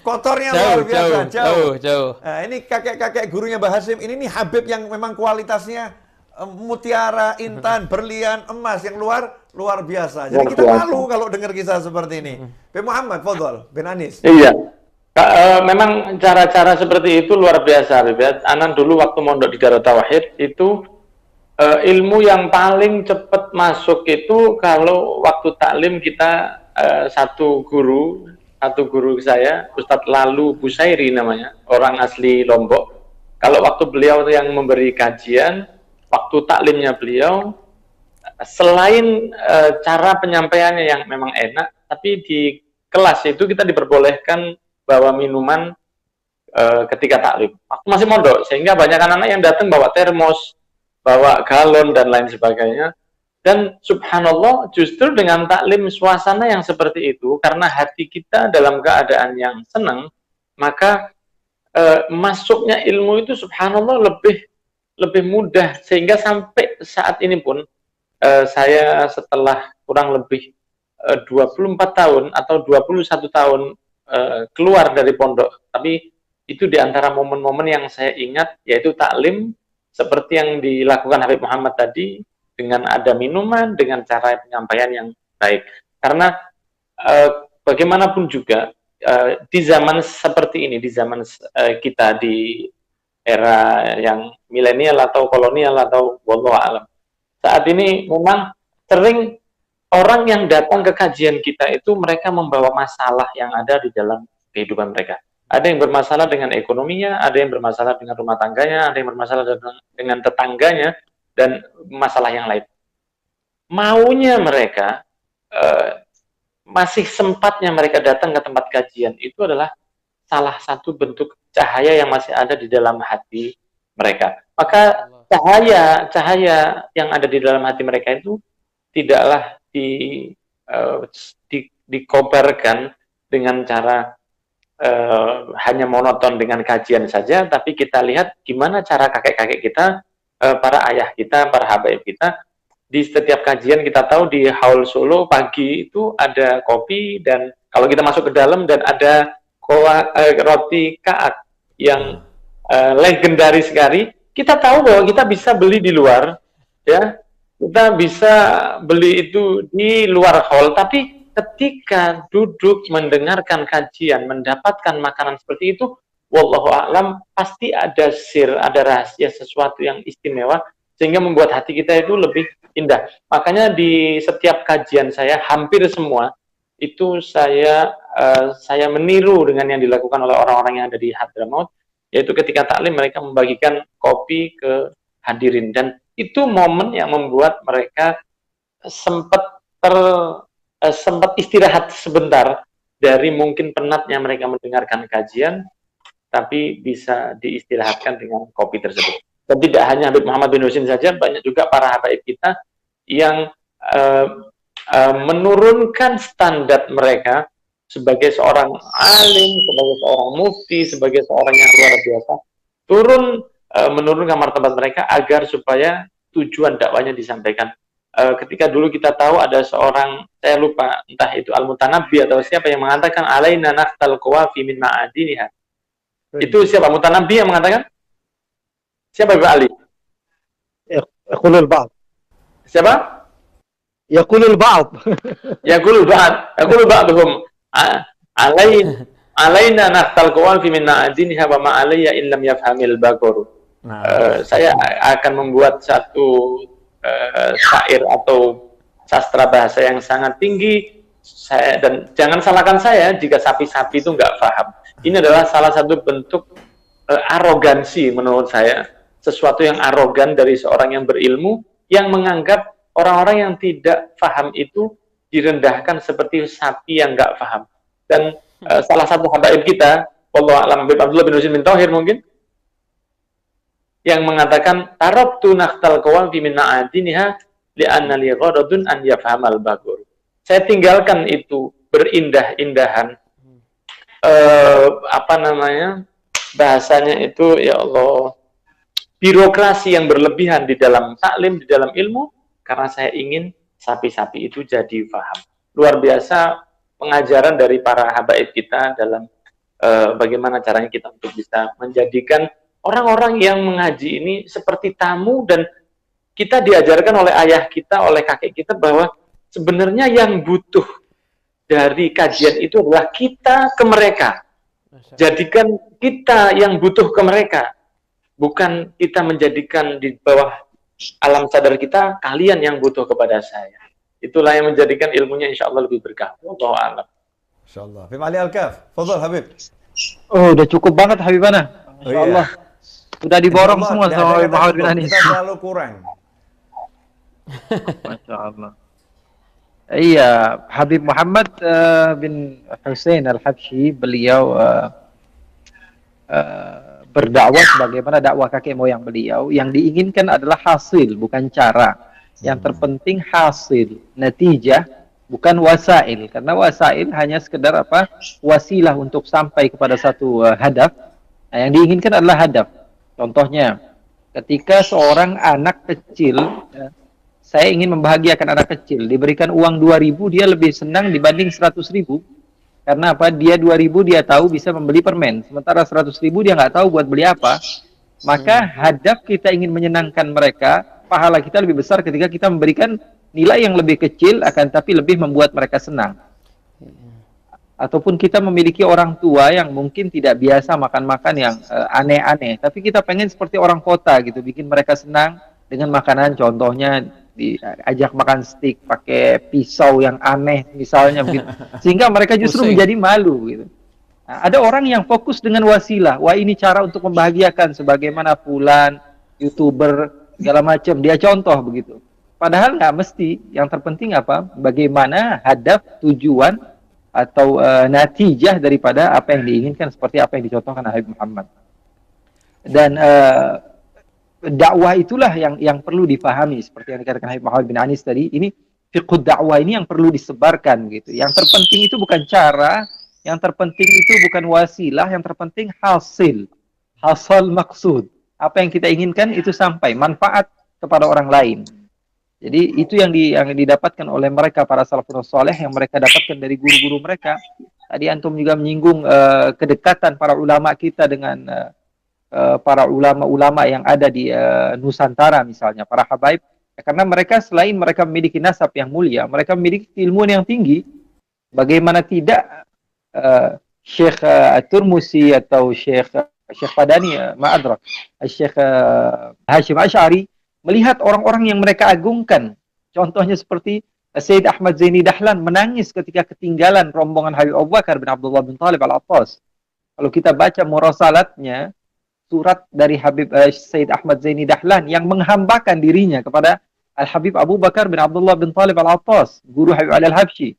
Speaker 1: kotornya luar biasa, jauh. Nah, ini kakek-kakek gurunya Mbah Hasyim ini nih habib yang memang kualitasnya mutiara, intan, berlian, emas yang luar biasa. Jadi kita malu kalau dengar kisah seperti ini. Habib Muhammad, fadhol, bin Anis.
Speaker 3: Iya. Memang cara-cara seperti itu luar biasa, Habib. Anan dulu waktu mondok di Darut Tauhid itu ilmu yang paling cepat masuk itu kalau waktu taklim kita satu guru saya, Ustadz Lalu Busairi namanya, orang asli Lombok. Kalau waktu beliau yang memberi kajian, waktu taklimnya beliau, selain cara penyampaiannya yang memang enak, tapi di kelas itu kita diperbolehkan bawa minuman ketika taklim. Waktu masih mondok, sehingga banyak anak-anak yang datang bawa termos, bawa galon, dan lain sebagainya. Dan subhanallah, justru dengan taklim suasana yang seperti itu, karena hati kita dalam keadaan yang senang, maka masuknya ilmu itu subhanallah lebih mudah, sehingga sampai saat ini pun saya setelah kurang lebih 24 tahun atau 21 tahun keluar dari pondok, tapi itu diantara momen-momen yang saya ingat, yaitu taklim seperti yang dilakukan Habib Muhammad tadi, dengan ada minuman, dengan cara penyampaian yang baik. Karena bagaimanapun juga di zaman seperti ini, di zaman kita di era yang milenial atau kolonial atau wallahu alam, saat ini memang sering orang yang datang ke kajian kita itu mereka membawa masalah yang ada di dalam kehidupan mereka. Ada yang bermasalah dengan ekonominya, ada yang bermasalah dengan rumah tangganya, ada yang bermasalah dengan tetangganya, dan masalah yang lain. Maunya mereka, masih sempatnya mereka datang ke tempat kajian, itu adalah salah satu bentuk cahaya yang masih ada di dalam hati mereka. Maka cahaya yang ada di dalam hati mereka itu tidaklah dikobarkan dengan cara hanya monoton dengan kajian saja, tapi kita lihat gimana cara kakek-kakek kita, para ayah kita, para habaib kita. Di setiap kajian kita tahu di Haul Solo pagi itu ada kopi, dan kalau kita masuk ke dalam dan ada roti kaak yang legendaris sekali. Kita tahu bahwa kita bisa beli di luar, ya, kita bisa beli itu di luar hall, tapi ketika duduk mendengarkan kajian, mendapatkan makanan seperti itu, wallahu a'lam, pasti ada sir, ada rahasia, sesuatu yang istimewa, sehingga membuat hati kita itu lebih indah. Makanya di setiap kajian saya, hampir semua, itu saya meniru dengan yang dilakukan oleh orang-orang yang ada di Hadramaut, yaitu ketika taklim mereka membagikan kopi ke hadirin, dan itu momen yang membuat mereka sempat istirahat sebentar dari mungkin penatnya mereka mendengarkan kajian, tapi bisa diistirahatkan dengan kopi tersebut. Dan tidak hanya Habib Muhammad bin Husin saja, banyak juga para habaib kita yang menurunkan standar mereka sebagai seorang alim, sebagai seorang mufti, sebagai seorang yang luar biasa, menurunkan martabat mereka agar supaya tujuan dakwanya disampaikan. Ketika dulu kita tahu ada seorang, saya lupa entah itu Al-Mutanabbi atau siapa yang mengatakan alaina naqtal qawafi min ma'adiniha. Itu siapa? Mutanabbi yang mengatakan? Siapa Ibu Ali?
Speaker 4: Yaqulul ba'd.
Speaker 3: Siapa?
Speaker 4: Yaqulul ba'd.
Speaker 3: Yaqulul ba'dhum alaina naqtal qawafi min ma'adiniha wa ma alayya illam yafhamil baqar. Saya akan membuat satu syair atau sastra bahasa yang sangat tinggi, dan jangan salahkan saya jika sapi-sapi itu nggak paham. Ini adalah salah satu bentuk arogansi menurut saya, sesuatu yang arogan dari seorang yang berilmu, yang menganggap orang-orang yang tidak paham itu direndahkan seperti sapi yang nggak paham. Dan salah satu habaib kita, wallahu a'lam, Habib Abdullah bin Husin bin Thauhir mungkin, yang mengatakan tarabtu naqtal qawafi min ma'adiniha li'anna li gharadun an yafhamal bagur. Saya tinggalkan itu berindah-indahan, bahasanya itu, ya Allah, birokrasi yang berlebihan di dalam taklim, di dalam ilmu, karena saya ingin sapi-sapi itu jadi paham. Luar biasa pengajaran dari para habaib kita dalam bagaimana caranya kita untuk bisa menjadikan orang-orang yang mengaji ini seperti tamu, dan kita diajarkan oleh ayah kita, oleh kakek kita, bahwa sebenarnya yang butuh dari kajian itu adalah kita ke mereka. Jadikan kita yang butuh ke mereka, bukan kita menjadikan di bawah alam sadar kita, kalian yang butuh kepada saya. Itulah yang menjadikan ilmunya insya Allah lebih berkah. Wallahu a'lam.
Speaker 1: Insyaallah. Habib Ali Al-Kaf, fadhal Habib.
Speaker 4: Oh, udah cukup banget Habibana. Masya Allah. Udah diborong semua sama Habib Muhammad bin Anis.
Speaker 1: Kita terlalu kurang.
Speaker 4: Masya Allah. Iya, Habib Muhammad bin Husain Al-Habsyi, beliau berdakwah sebagaimana dakwah kakek moyang beliau. Yang diinginkan adalah hasil, bukan cara. Yang terpenting hasil, natijah, bukan wasail. Karena wasail hanya sekedar wasilah untuk sampai kepada satu hadaf. Nah, yang diinginkan adalah hadaf. Contohnya, ketika seorang anak kecil, saya ingin membahagiakan anak kecil, diberikan uang 2.000, dia lebih senang dibanding 100.000. Karena apa? Dia 2.000 dia tahu bisa membeli permen, sementara 100.000 dia nggak tahu buat beli apa. Maka hadaf kita ingin menyenangkan mereka, pahala kita lebih besar ketika kita memberikan nilai yang lebih kecil, akan tapi lebih membuat mereka senang. Ataupun kita memiliki orang tua yang mungkin tidak biasa makan-makan yang aneh-aneh, tapi kita pengen seperti orang kota gitu, bikin mereka senang dengan makanan, contohnya diajak makan steak pakai pisau yang aneh misalnya begitu, sehingga mereka justru menjadi malu gitu. Nah, ada orang yang fokus dengan wasilah, wah ini cara untuk membahagiakan, sebagaimana fulan YouTuber segala macam, dia contoh begitu. Padahal nggak mesti, yang terpenting apa? Bagaimana hadaf, tujuan atau natijah daripada apa yang diinginkan, seperti apa yang dicontohkan Habib Muhammad. Dan dakwah itulah yang perlu dipahami, seperti yang dikatakan Habib Muhammad bin Anis tadi. Ini fiqh dakwah ini yang perlu disebarkan gitu. Yang terpenting itu bukan cara, Yang terpenting itu bukan wasilah, yang terpenting hasil. Hasal maksud. Apa yang kita inginkan itu sampai manfaat kepada orang lain. Jadi itu yang didapatkan oleh mereka para salafus saleh, yang mereka dapatkan dari guru-guru mereka. Tadi antum juga menyinggung kedekatan para ulama kita dengan para ulama-ulama yang ada di Nusantara misalnya, para habaib. Karena mereka selain mereka memiliki nasab yang mulia, mereka memiliki ilmuwan yang tinggi. Bagaimana tidak Syekh At-Turmusi atau Syekh Fadani, ma'adrak, Syekh Hashim Asy'ari melihat orang-orang yang mereka agungkan. Contohnya seperti Sayyid Ahmad Zaini Dahlan menangis ketika ketinggalan rombongan Habib Abu Bakar bin Abdullah bin Talib Al-Attas. Kalau kita baca murasalatnya, surat dari Habib Sayyid Ahmad Zaini Dahlan yang menghambakan dirinya kepada Al-Habib Abu Bakar bin Abdullah bin Talib Al-Attas, guru Habib Ali Al-Habsyi.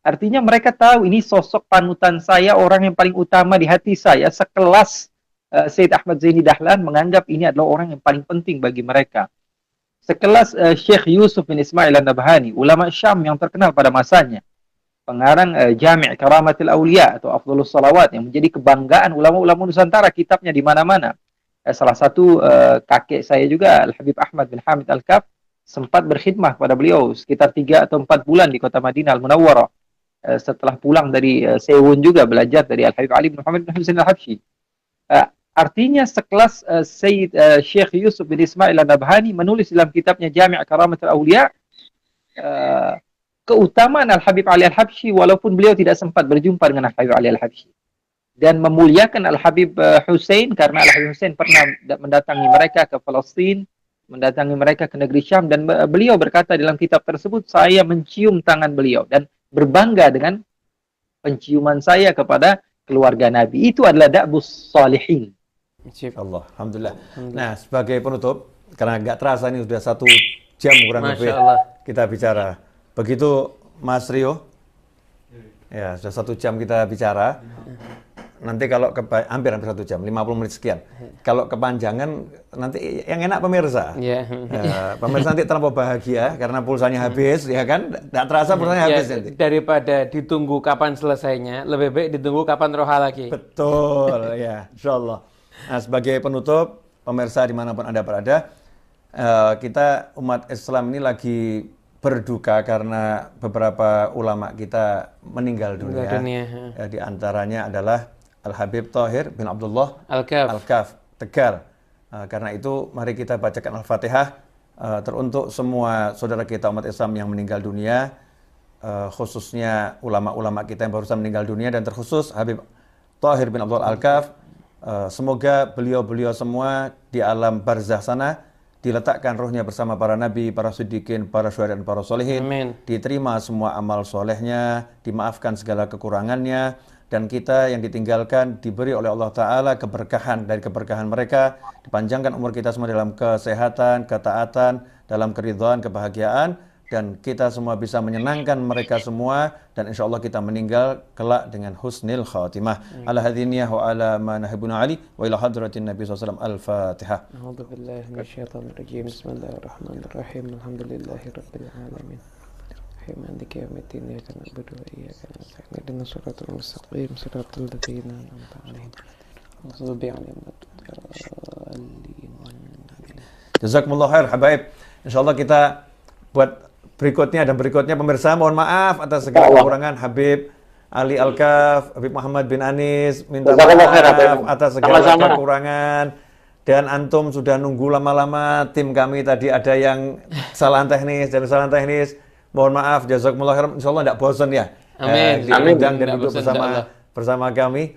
Speaker 4: Artinya mereka tahu ini sosok panutan saya, orang yang paling utama di hati saya, sekelas Sayyid Ahmad Zaini Dahlan menganggap ini adalah orang yang paling penting bagi mereka. Sekelas Syekh Yusuf bin Ismail An-Nabhani, ulama Syam yang terkenal pada masanya, pengarang Jami' Karamatil Auliya atau Afdhalus Salawat, yang menjadi kebanggaan ulama-ulama Nusantara, kitabnya di mana-mana. Salah satu kakek saya juga, Al-Habib Ahmad bin Hamid Al-Kaf, sempat berkhidmah kepada beliau sekitar 3 atau 4 bulan di kota Madinah Al-Munawwarah. Setelah pulang dari Sewun juga belajar dari Al-Habib Ali bin Muhammad bin Husain Al-Habsyi. Artinya sekelas Syekh Yusuf bin Ismail An-Nabhani menulis dalam kitabnya Jami' Karamatul Auliya keutamaan Al-Habib Ali Al-Habsyi walaupun beliau tidak sempat berjumpa dengan Al-Habib Ali Al-Habsyi, dan memuliakan Al-Habib Husain karena Al-Habib Husain pernah mendatangi mereka ke Palestina, mendatangi mereka ke negeri Syam, dan beliau berkata dalam kitab tersebut, saya mencium tangan beliau dan berbangga dengan penciuman saya kepada keluarga Nabi. Itu adalah da'bus salihin.
Speaker 1: Allah, alhamdulillah. Nah, sebagai penutup, karena nggak terasa ini sudah 1 jam kurang lebih kita bicara. Begitu Mas Rio, ya sudah 1 jam kita bicara. Nanti kalau hampir 1 jam, 50 menit sekian. Kalau kepanjangan, nanti yang enak pemirsa. Pemirsa nanti terlalu bahagia karena pulsanya habis, ya kan? Nggak terasa pulsanya habis nanti.
Speaker 2: Daripada ditunggu kapan selesainya, lebih baik ditunggu kapan roha lagi.
Speaker 1: Betul, ya, insyaallah. Nah, sebagai penutup, pemirsa dimanapun Anda berada, kita umat Islam ini lagi berduka karena beberapa ulama kita meninggal dunia. Di antaranya adalah Al-Habib Thahir bin Abdullah Al-Kaf, Tegal. Karena itu, mari kita bacakan Al-Fatihah teruntuk semua saudara kita umat Islam yang meninggal dunia, khususnya ulama-ulama kita yang barusan meninggal dunia, dan terkhusus Habib Thahir bin Abdullah Al-Kaf. Semoga beliau-beliau semua di alam barzah sana diletakkan rohnya bersama para nabi, para siddiqin, para syuhada, dan para sholihin. Diterima semua amal solehnya, dimaafkan segala kekurangannya, dan kita yang ditinggalkan diberi oleh Allah Ta'ala keberkahan dari keberkahan mereka, dipanjangkan umur kita semua dalam kesehatan, ketaatan, dalam keridhaan, kebahagiaan, dan kita semua bisa menyenangkan mereka semua, dan insya Allah kita meninggal kelak dengan husnil khatimah. Ala hadhiniyah wa ala ma nahibuna ali wa ila hadratin Nabi SAW. Al-Fatihah.
Speaker 2: A'udzu billahi minasyaitonir rajim. Bismillahirrahmanirrahim. Alhamdulillahi rabbil alamin. Maliki yaumiddin. Iyyaka na'budu wa iyyaka nasta'in. Ihdinas siratal mustaqim. Siratal ladzina an'amta 'alaihim. Ghairil maghdubi 'alaihim.
Speaker 1: Jazakumullah khair habaib. Insyaallah kita buat berikutnya dan berikutnya, pemirsa, mohon maaf atas segala kekurangan Habib Ali Al-Kaf, Habib Muhammad bin Anis, minta maaf atas segala kekurangan. Dan antum sudah nunggu lama-lama, tim kami tadi ada yang kesalahan teknis, mohon maaf, jazakumullah khairan. Insyaallah tidak bosan ya. Diundang dan duduk bersama kami.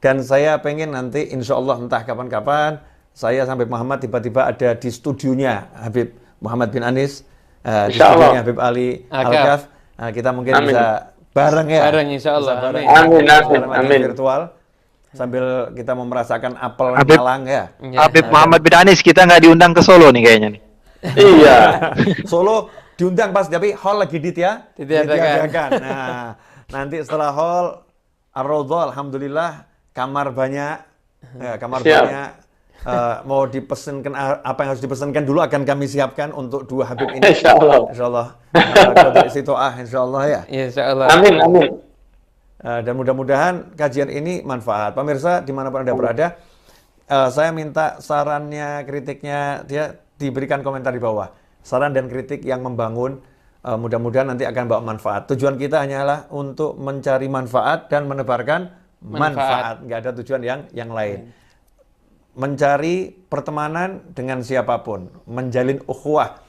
Speaker 1: Dan saya pengen nanti insyaallah entah kapan-kapan saya sampai Muhammad tiba-tiba ada di studionya Habib Muhammad bin Anis. Di studionya Habib Ali Al-Kaf, kita mungkin bisa bareng ya.
Speaker 2: Bareng insyaallah.
Speaker 3: Amin.
Speaker 1: Virtual sambil kita merasakan apel Malang ya.
Speaker 4: Habib Muhammad bin Anis kita nggak diundang ke Solo nih kayaknya nih.
Speaker 3: Iya.
Speaker 1: Solo diundang pas tapi hall lagi ditiadakan. Nah, nanti setelah hall Ar-Raudhah, alhamdulillah kamar banyak. Banyak. Mau dipesankan apa yang harus dipesankan dulu akan kami siapkan untuk 2 Habib ini. Insyaallah. Insyaallah. Insyaallah ya.
Speaker 2: Insyaallah.
Speaker 3: Amin.
Speaker 1: Dan mudah-mudahan kajian ini manfaat. Pemirsa dimanapun Anda berada, saya minta sarannya, kritiknya, dia diberikan komentar di bawah. Saran dan kritik yang membangun, mudah-mudahan nanti akan bawa manfaat. Tujuan kita hanyalah untuk mencari manfaat dan menebarkan manfaat. Nggak ada tujuan yang lain. Mencari pertemanan dengan siapapun, menjalin ukhuwah,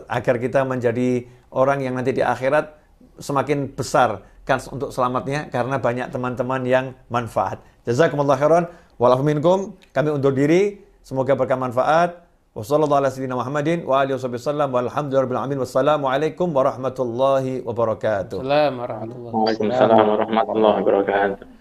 Speaker 1: agar kita menjadi orang yang nanti di akhirat semakin besar kans untuk selamatnya karena banyak teman-teman yang manfaat. Jazakumullah khairan. Walafu minkum. Kami undur diri. Semoga berkah manfaat. Wassalamualaikum warahmatullahi wabarakatuh.
Speaker 2: Assalamualaikum warahmatullahi wabarakatuh.
Speaker 3: Waalaikumsalam warahmatullahi wabarakatuh.